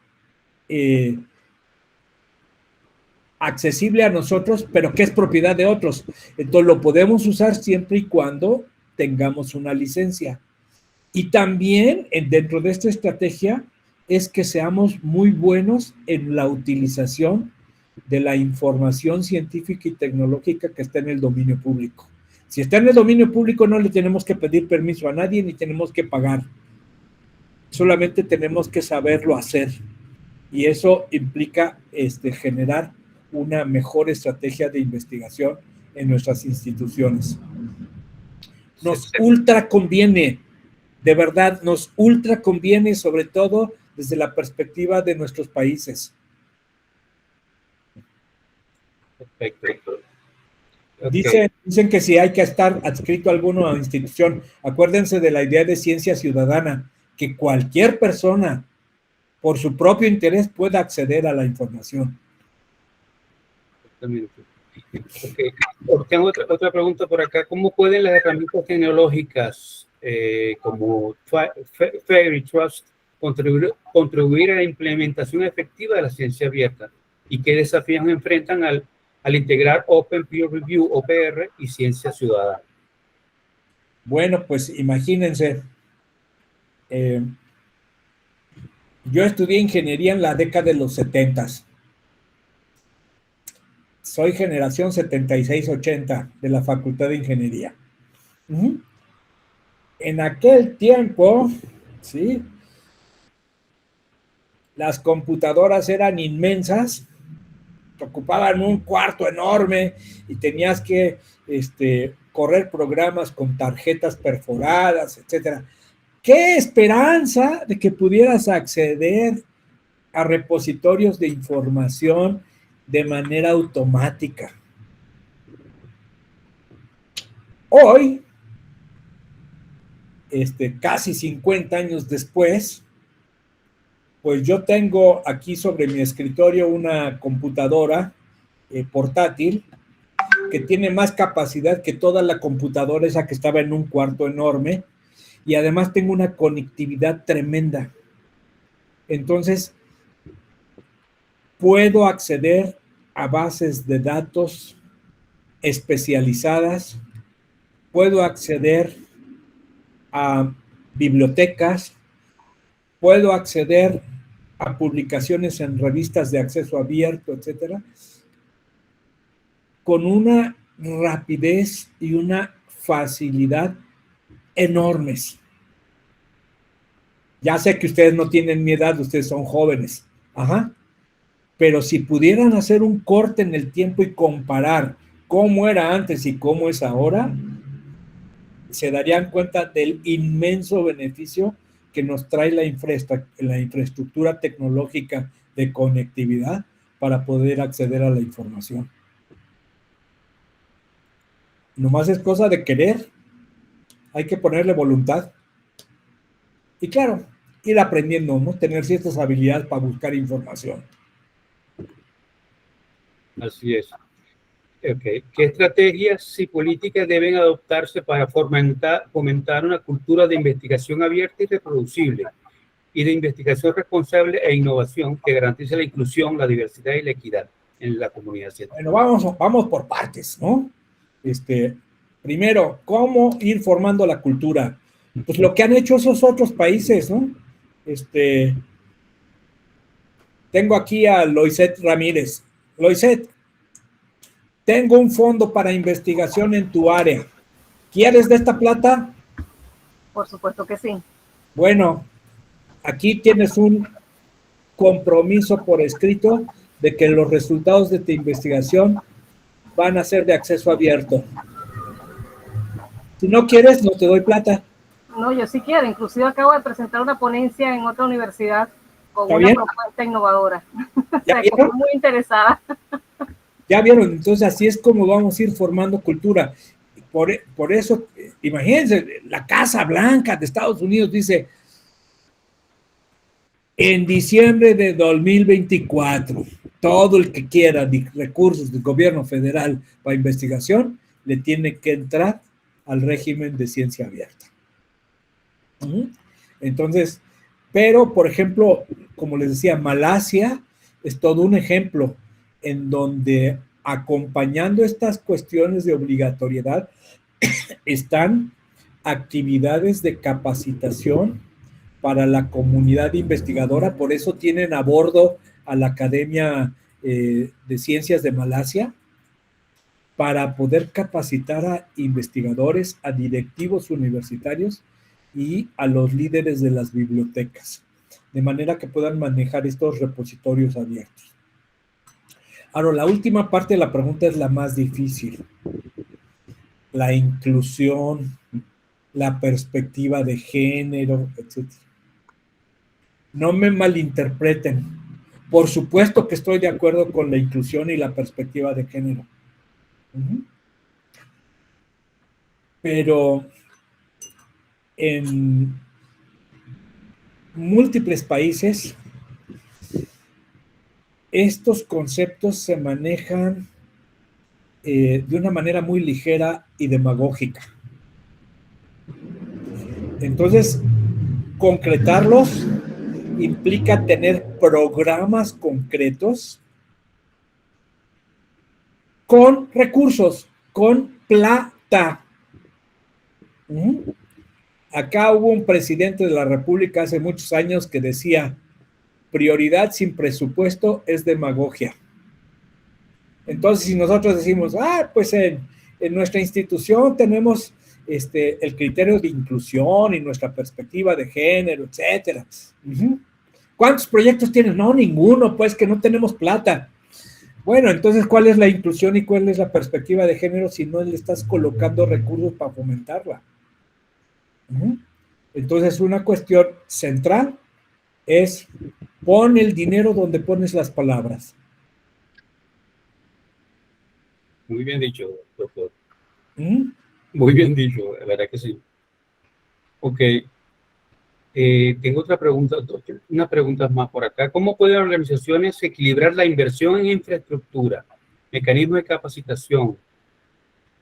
[SPEAKER 1] accesible a nosotros, pero que es propiedad de otros. Entonces lo podemos usar siempre y cuando tengamos una licencia. Y también dentro de esta estrategia es que seamos muy buenos en la utilización de la información científica y tecnológica que está en el dominio público. Si está en el dominio público no le tenemos que pedir permiso a nadie ni tenemos que pagar. Solamente tenemos que saberlo hacer. Y eso implica generar una mejor estrategia de investigación en nuestras instituciones. Nos ultra conviene, de verdad, nos ultra conviene, sobre todo desde la perspectiva de nuestros países.
[SPEAKER 4] Perfecto.
[SPEAKER 1] Okay. Dicen que si hay que estar adscrito a alguna institución, acuérdense de la idea de ciencia ciudadana, que cualquier persona, por su propio interés, pueda acceder a la información.
[SPEAKER 4] Okay. Tengo otra pregunta por acá. ¿Cómo pueden las herramientas tecnológicas como FAIR y Trust contribuir a la implementación efectiva de la ciencia abierta? ¿Y qué desafíos enfrentan al integrar Open Peer Review, OPR, y ciencia ciudadana?
[SPEAKER 1] Bueno, pues imagínense, yo estudié ingeniería en la década de los 70s. Soy generación 76-80 de la Facultad de Ingeniería. En aquel tiempo, ¿sí?, las computadoras eran inmensas, ocupaban un cuarto enorme y tenías que correr programas con tarjetas perforadas, etcétera. ¡Qué esperanza de que pudieras acceder a repositorios de información de manera automática! Hoy, casi 50 años después, pues yo tengo aquí sobre mi escritorio una computadora portátil que tiene más capacidad que toda la computadora esa que estaba en un cuarto enorme, y además tengo una conectividad tremenda. Entonces, puedo acceder a bases de datos especializadas, puedo acceder a bibliotecas, puedo acceder a publicaciones en revistas de acceso abierto, etcétera, con una rapidez y una facilidad enormes. Ya sé que ustedes no tienen mi edad, ustedes son jóvenes, pero si pudieran hacer un corte en el tiempo y comparar cómo era antes y cómo es ahora, se darían cuenta del inmenso beneficio que nos trae la infraestructura tecnológica de conectividad para poder acceder a la información. Nomás es cosa de querer, hay que ponerle voluntad. Y claro, ir aprendiendo, ¿no? Tener ciertas habilidades para buscar información.
[SPEAKER 4] Así es. Okay. ¿Qué estrategias y políticas deben adoptarse para fomentar una cultura de investigación abierta y reproducible y de investigación responsable e innovación que garantice la inclusión, la diversidad y la equidad en la comunidad científica?
[SPEAKER 1] Bueno, vamos por partes, ¿no? Primero, ¿cómo ir formando la cultura? Pues lo que han hecho esos otros países, ¿no? Tengo aquí a Loiset Ramírez. Loiset, tengo un fondo para investigación en tu área. ¿Quieres de esta plata?
[SPEAKER 3] Por supuesto que sí.
[SPEAKER 1] Bueno, aquí tienes un compromiso por escrito de que los resultados de tu investigación van a ser de acceso abierto. Si no quieres, no te doy plata.
[SPEAKER 3] No, yo sí quiero. Inclusive acabo de presentar una ponencia en otra universidad con
[SPEAKER 1] ¿Está
[SPEAKER 3] una
[SPEAKER 1] bien?
[SPEAKER 3] propuesta innovadora. O
[SPEAKER 1] ¿Ya
[SPEAKER 3] sea, que
[SPEAKER 1] vieron?
[SPEAKER 3] estoy muy interesada.
[SPEAKER 1] Ya vieron, entonces así es como vamos a ir formando cultura. Por eso, imagínense, la Casa Blanca de Estados Unidos dice, en diciembre de 2024, todo el que quiera recursos del gobierno federal para investigación, le tiene que entrar al régimen de ciencia abierta. Entonces, pero, por ejemplo, como les decía, Malasia es todo un ejemplo en donde acompañando estas cuestiones de obligatoriedad están actividades de capacitación para la comunidad investigadora, por eso tienen a bordo a la Academia de Ciencias de Malasia, para poder capacitar a investigadores, a directivos universitarios y a los líderes de las bibliotecas, de manera que puedan manejar estos repositorios abiertos. Ahora, la última parte de la pregunta es la más difícil. La inclusión, la perspectiva de género, etc. No me malinterpreten. Por supuesto que estoy de acuerdo con la inclusión y la perspectiva de género. Pero en múltiples países estos conceptos se manejan de una manera muy ligera y demagógica. Entonces, concretarlos implica tener programas concretos con recursos, con plata. Acá hubo un presidente de la República hace muchos años que decía, prioridad sin presupuesto es demagogia. Entonces, si nosotros decimos, pues en nuestra institución tenemos el criterio de inclusión y nuestra perspectiva de género, etcétera. ¿Cuántos proyectos tienes? No, ninguno, pues que no tenemos plata. Bueno, entonces, ¿cuál es la inclusión y cuál es la perspectiva de género si no le estás colocando recursos para fomentarla? Entonces, una cuestión central es pon el dinero donde pones las palabras.
[SPEAKER 4] Muy bien dicho, doctor. Muy bien dicho, la verdad que sí. Ok. Tengo otra pregunta, una pregunta más por acá. ¿Cómo pueden las organizaciones equilibrar la inversión en infraestructura, mecanismos de capacitación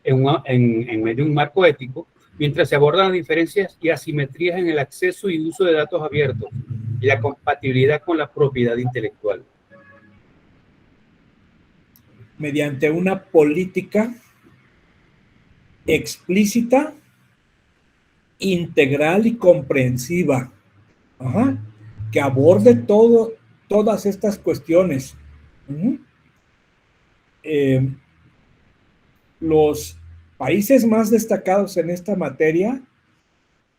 [SPEAKER 4] en medio de un marco ético, mientras se abordan las diferencias y asimetrías en el acceso y uso de datos abiertos y la compatibilidad con la propiedad intelectual?
[SPEAKER 1] Mediante una política explícita, integral y comprensiva, que aborde todas estas cuestiones. Los países más destacados en esta materia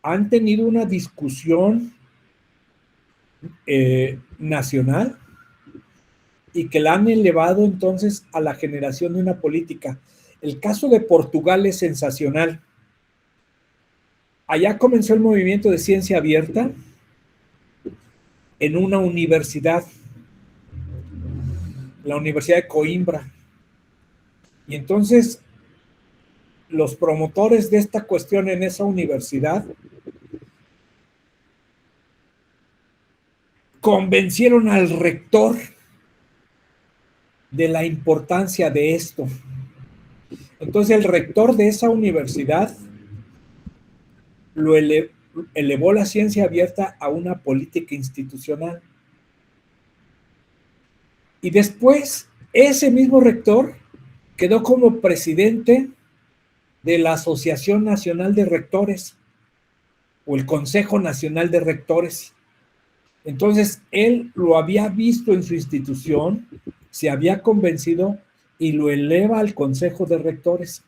[SPEAKER 1] han tenido una discusión nacional y que la han elevado entonces a la generación de una política. El caso de Portugal es sensacional. Allá comenzó el movimiento de ciencia abierta en una universidad, la Universidad de Coimbra. Y entonces los promotores de esta cuestión en esa universidad convencieron al rector de la importancia de esto. Entonces el rector de esa universidad lo elevó la ciencia abierta a una política institucional. Y después ese mismo rector quedó como presidente de la Asociación Nacional de Rectores o el Consejo Nacional de Rectores. Entonces él lo había visto en su institución, se había convencido y lo eleva al Consejo de Rectores.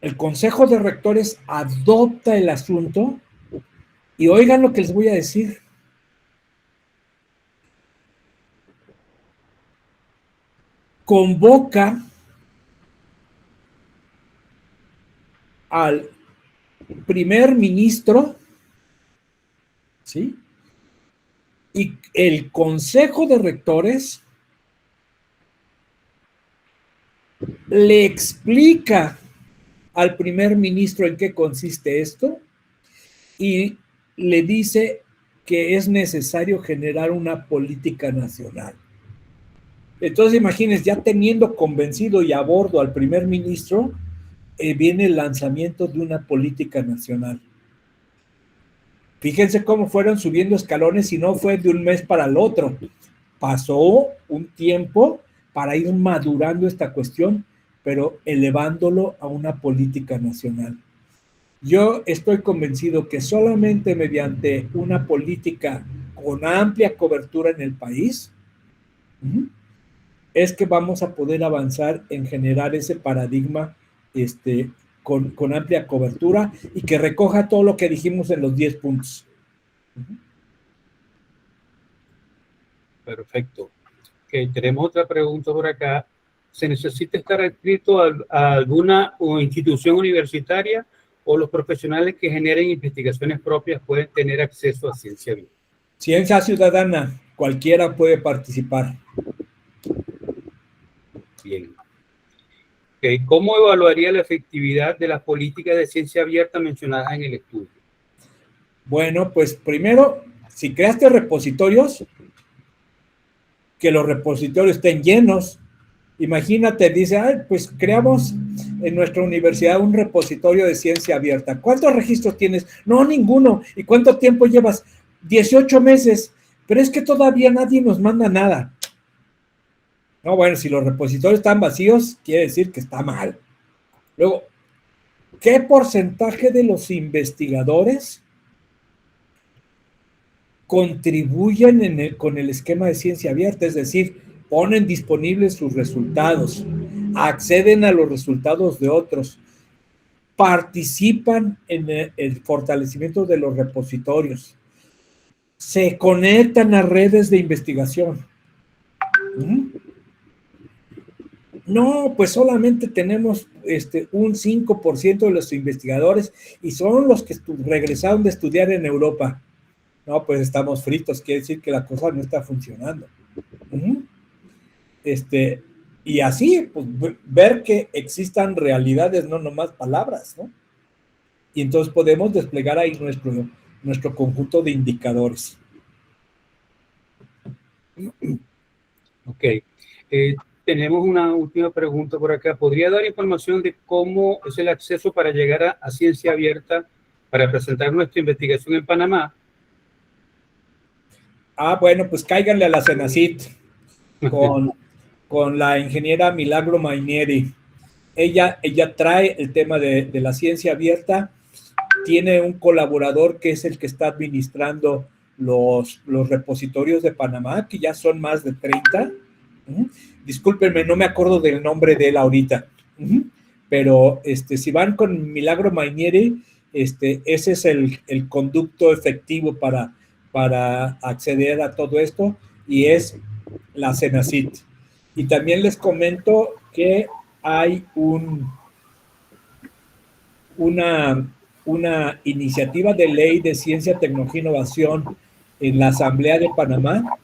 [SPEAKER 1] El Consejo de Rectores adopta el asunto y oigan lo que les voy a decir. convoca al primer ministro, ¿sí? Y el Consejo de Rectores le explica al primer ministro en qué consiste esto y le dice que es necesario generar una política nacional. Entonces, imagínense, ya teniendo convencido y a bordo al primer ministro, viene el lanzamiento de una política nacional. Fíjense cómo fueron subiendo escalones y no fue de un mes para el otro. Pasó un tiempo para ir madurando esta cuestión, pero elevándolo a una política nacional. Yo estoy convencido que solamente mediante una política con amplia cobertura en el país es que vamos a poder avanzar en generar ese paradigma con amplia cobertura y que recoja todo lo que dijimos en los 10 puntos.
[SPEAKER 4] Perfecto. Okay, tenemos otra pregunta por acá. ¿Se necesita estar adscrito a alguna institución universitaria o los profesionales que generen investigaciones propias pueden tener acceso a ciencia viva?
[SPEAKER 1] Ciencia ciudadana, cualquiera puede participar.
[SPEAKER 4] Bien. Okay. ¿Cómo evaluaría la efectividad de las políticas de ciencia abierta mencionadas en el estudio?
[SPEAKER 1] Bueno, pues primero, si creaste repositorios, que los repositorios estén llenos. Imagínate, dice, pues creamos en nuestra universidad un repositorio de ciencia abierta. ¿Cuántos registros tienes? No, ninguno. ¿Y cuánto tiempo llevas? 18 meses. Pero es que todavía nadie nos manda nada. No, bueno, si los repositorios están vacíos, quiere decir que está mal. Luego, ¿qué porcentaje de los investigadores contribuyen con el esquema de ciencia abierta? Es decir, ponen disponibles sus resultados, acceden a los resultados de otros, participan en el fortalecimiento de los repositorios, se conectan a redes de investigación. No, pues solamente tenemos un 5% de los investigadores y son los que regresaron de estudiar en Europa. No, pues estamos fritos, quiere decir que la cosa no está funcionando. Y así, pues, ver que existan realidades, no nomás palabras, ¿no? Y entonces podemos desplegar ahí nuestro conjunto de indicadores.
[SPEAKER 4] Ok. Tenemos una última pregunta por acá. ¿Podría dar información de cómo es el acceso para llegar a ciencia abierta para presentar nuestra investigación en Panamá?
[SPEAKER 1] Bueno, pues cáiganle a la Cenacit con la ingeniera Milagro Mainieri. Ella trae el tema de la ciencia abierta, tiene un colaborador que es el que está administrando los repositorios de Panamá, que ya son más de 30. Discúlpenme, no me acuerdo del nombre de él ahorita. Pero si van con Milagro Mainieri, ese es el conducto efectivo para acceder a todo esto, y es la Cenacit. Y también les comento que hay una iniciativa de ley de ciencia, tecnología e innovación en la Asamblea de Panamá,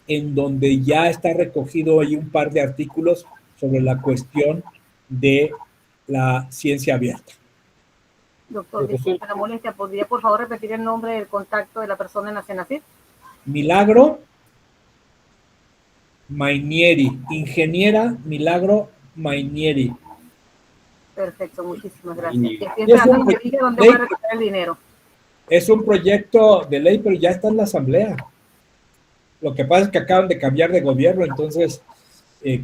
[SPEAKER 1] en donde ya está recogido ahí un par de artículos sobre la cuestión de la ciencia abierta.
[SPEAKER 3] Doctor, disculpe la molestia, ¿podría por favor repetir el nombre del contacto de la persona en la Cenacit?
[SPEAKER 1] Milagro Mainieri, ingeniera Milagro Mainieri.
[SPEAKER 3] Perfecto, muchísimas gracias. ¿Dónde voy a recoger el dinero?
[SPEAKER 1] Es un proyecto de ley, pero ya está en la Asamblea. Lo que pasa es que acaban de cambiar de gobierno, entonces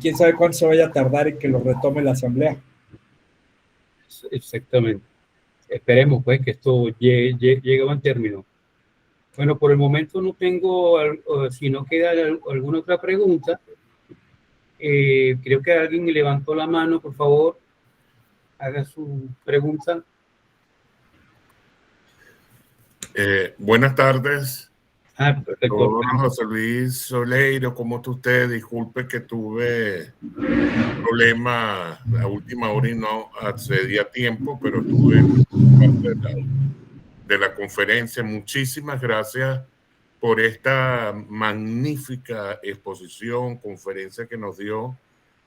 [SPEAKER 1] quién sabe cuánto se vaya a tardar en que lo retome la Asamblea.
[SPEAKER 4] Exactamente. Esperemos pues que esto llegue a buen término. Bueno, por el momento no tengo, si no queda alguna otra pregunta, creo que alguien levantó la mano, por favor, haga su pregunta.
[SPEAKER 5] Buenas tardes.
[SPEAKER 4] Perfecto.
[SPEAKER 5] Doctor José Luis Soleiro, ¿cómo está usted? Disculpe que tuve un problema a última hora y no accedí a tiempo, pero estuve parte de la conferencia. Muchísimas gracias por esta magnífica exposición, conferencia que nos dio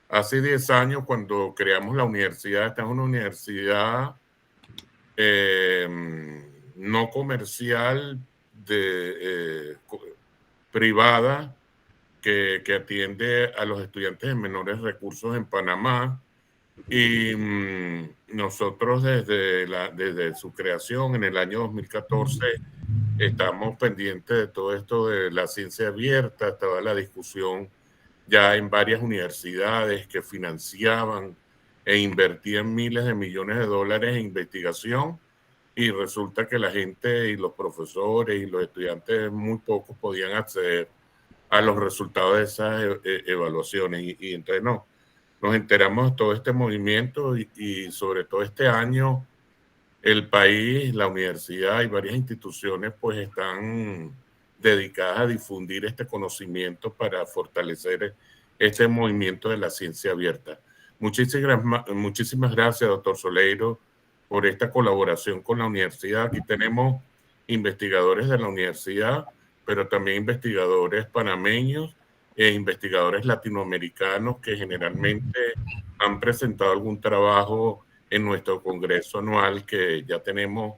[SPEAKER 5] hace 10 años cuando creamos la universidad. Esta es una universidad no comercial, privada, que atiende a los estudiantes de menores recursos en Panamá. Y nosotros desde su creación en el año 2014 estamos pendientes de todo esto de la ciencia abierta, toda la discusión ya en varias universidades que financiaban e invertían miles de millones de dólares en investigación, y resulta que la gente y los profesores y los estudiantes muy pocos podían acceder a los resultados de esas evaluaciones. Y entonces nos enteramos de todo este movimiento y sobre todo este año el país, la universidad y varias instituciones pues están dedicadas a difundir este conocimiento para fortalecer este movimiento de la ciencia abierta. Muchísimas gracias, doctor Soleiro, por esta colaboración con la universidad. Aquí tenemos investigadores de la universidad, pero también investigadores panameños e investigadores latinoamericanos que generalmente han presentado algún trabajo en nuestro congreso anual, que ya tenemos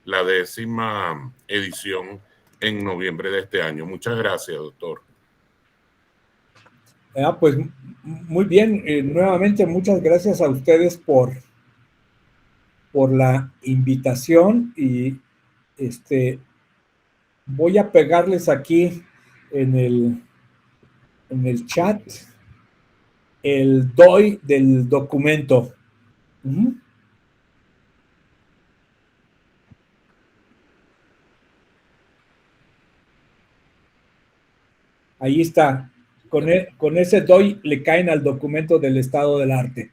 [SPEAKER 5] la 10ª edición en noviembre de este año. Muchas gracias, doctor.
[SPEAKER 1] Pues muy bien, nuevamente muchas gracias a ustedes por la invitación, y voy a pegarles aquí en el chat el DOI del documento. Ahí está. Con ese DOI le caen al documento del estado del arte.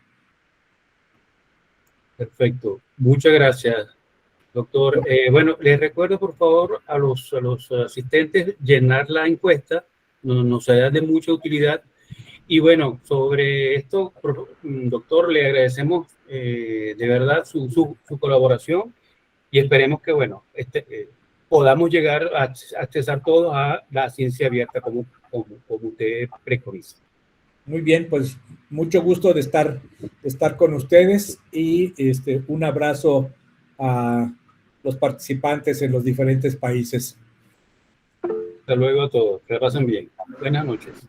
[SPEAKER 4] Perfecto. Muchas gracias, doctor. Bueno, les recuerdo por favor a los asistentes llenar la encuesta, nos será de mucha utilidad. Y bueno, sobre esto, doctor, le agradecemos de verdad su colaboración, y esperemos que, bueno, podamos llegar a accesar todos a la ciencia abierta como usted preconiza.
[SPEAKER 1] Muy bien, pues mucho gusto de estar con ustedes, y un abrazo a los participantes en los diferentes países.
[SPEAKER 4] Hasta luego a todos, que la pasen bien. Buenas noches.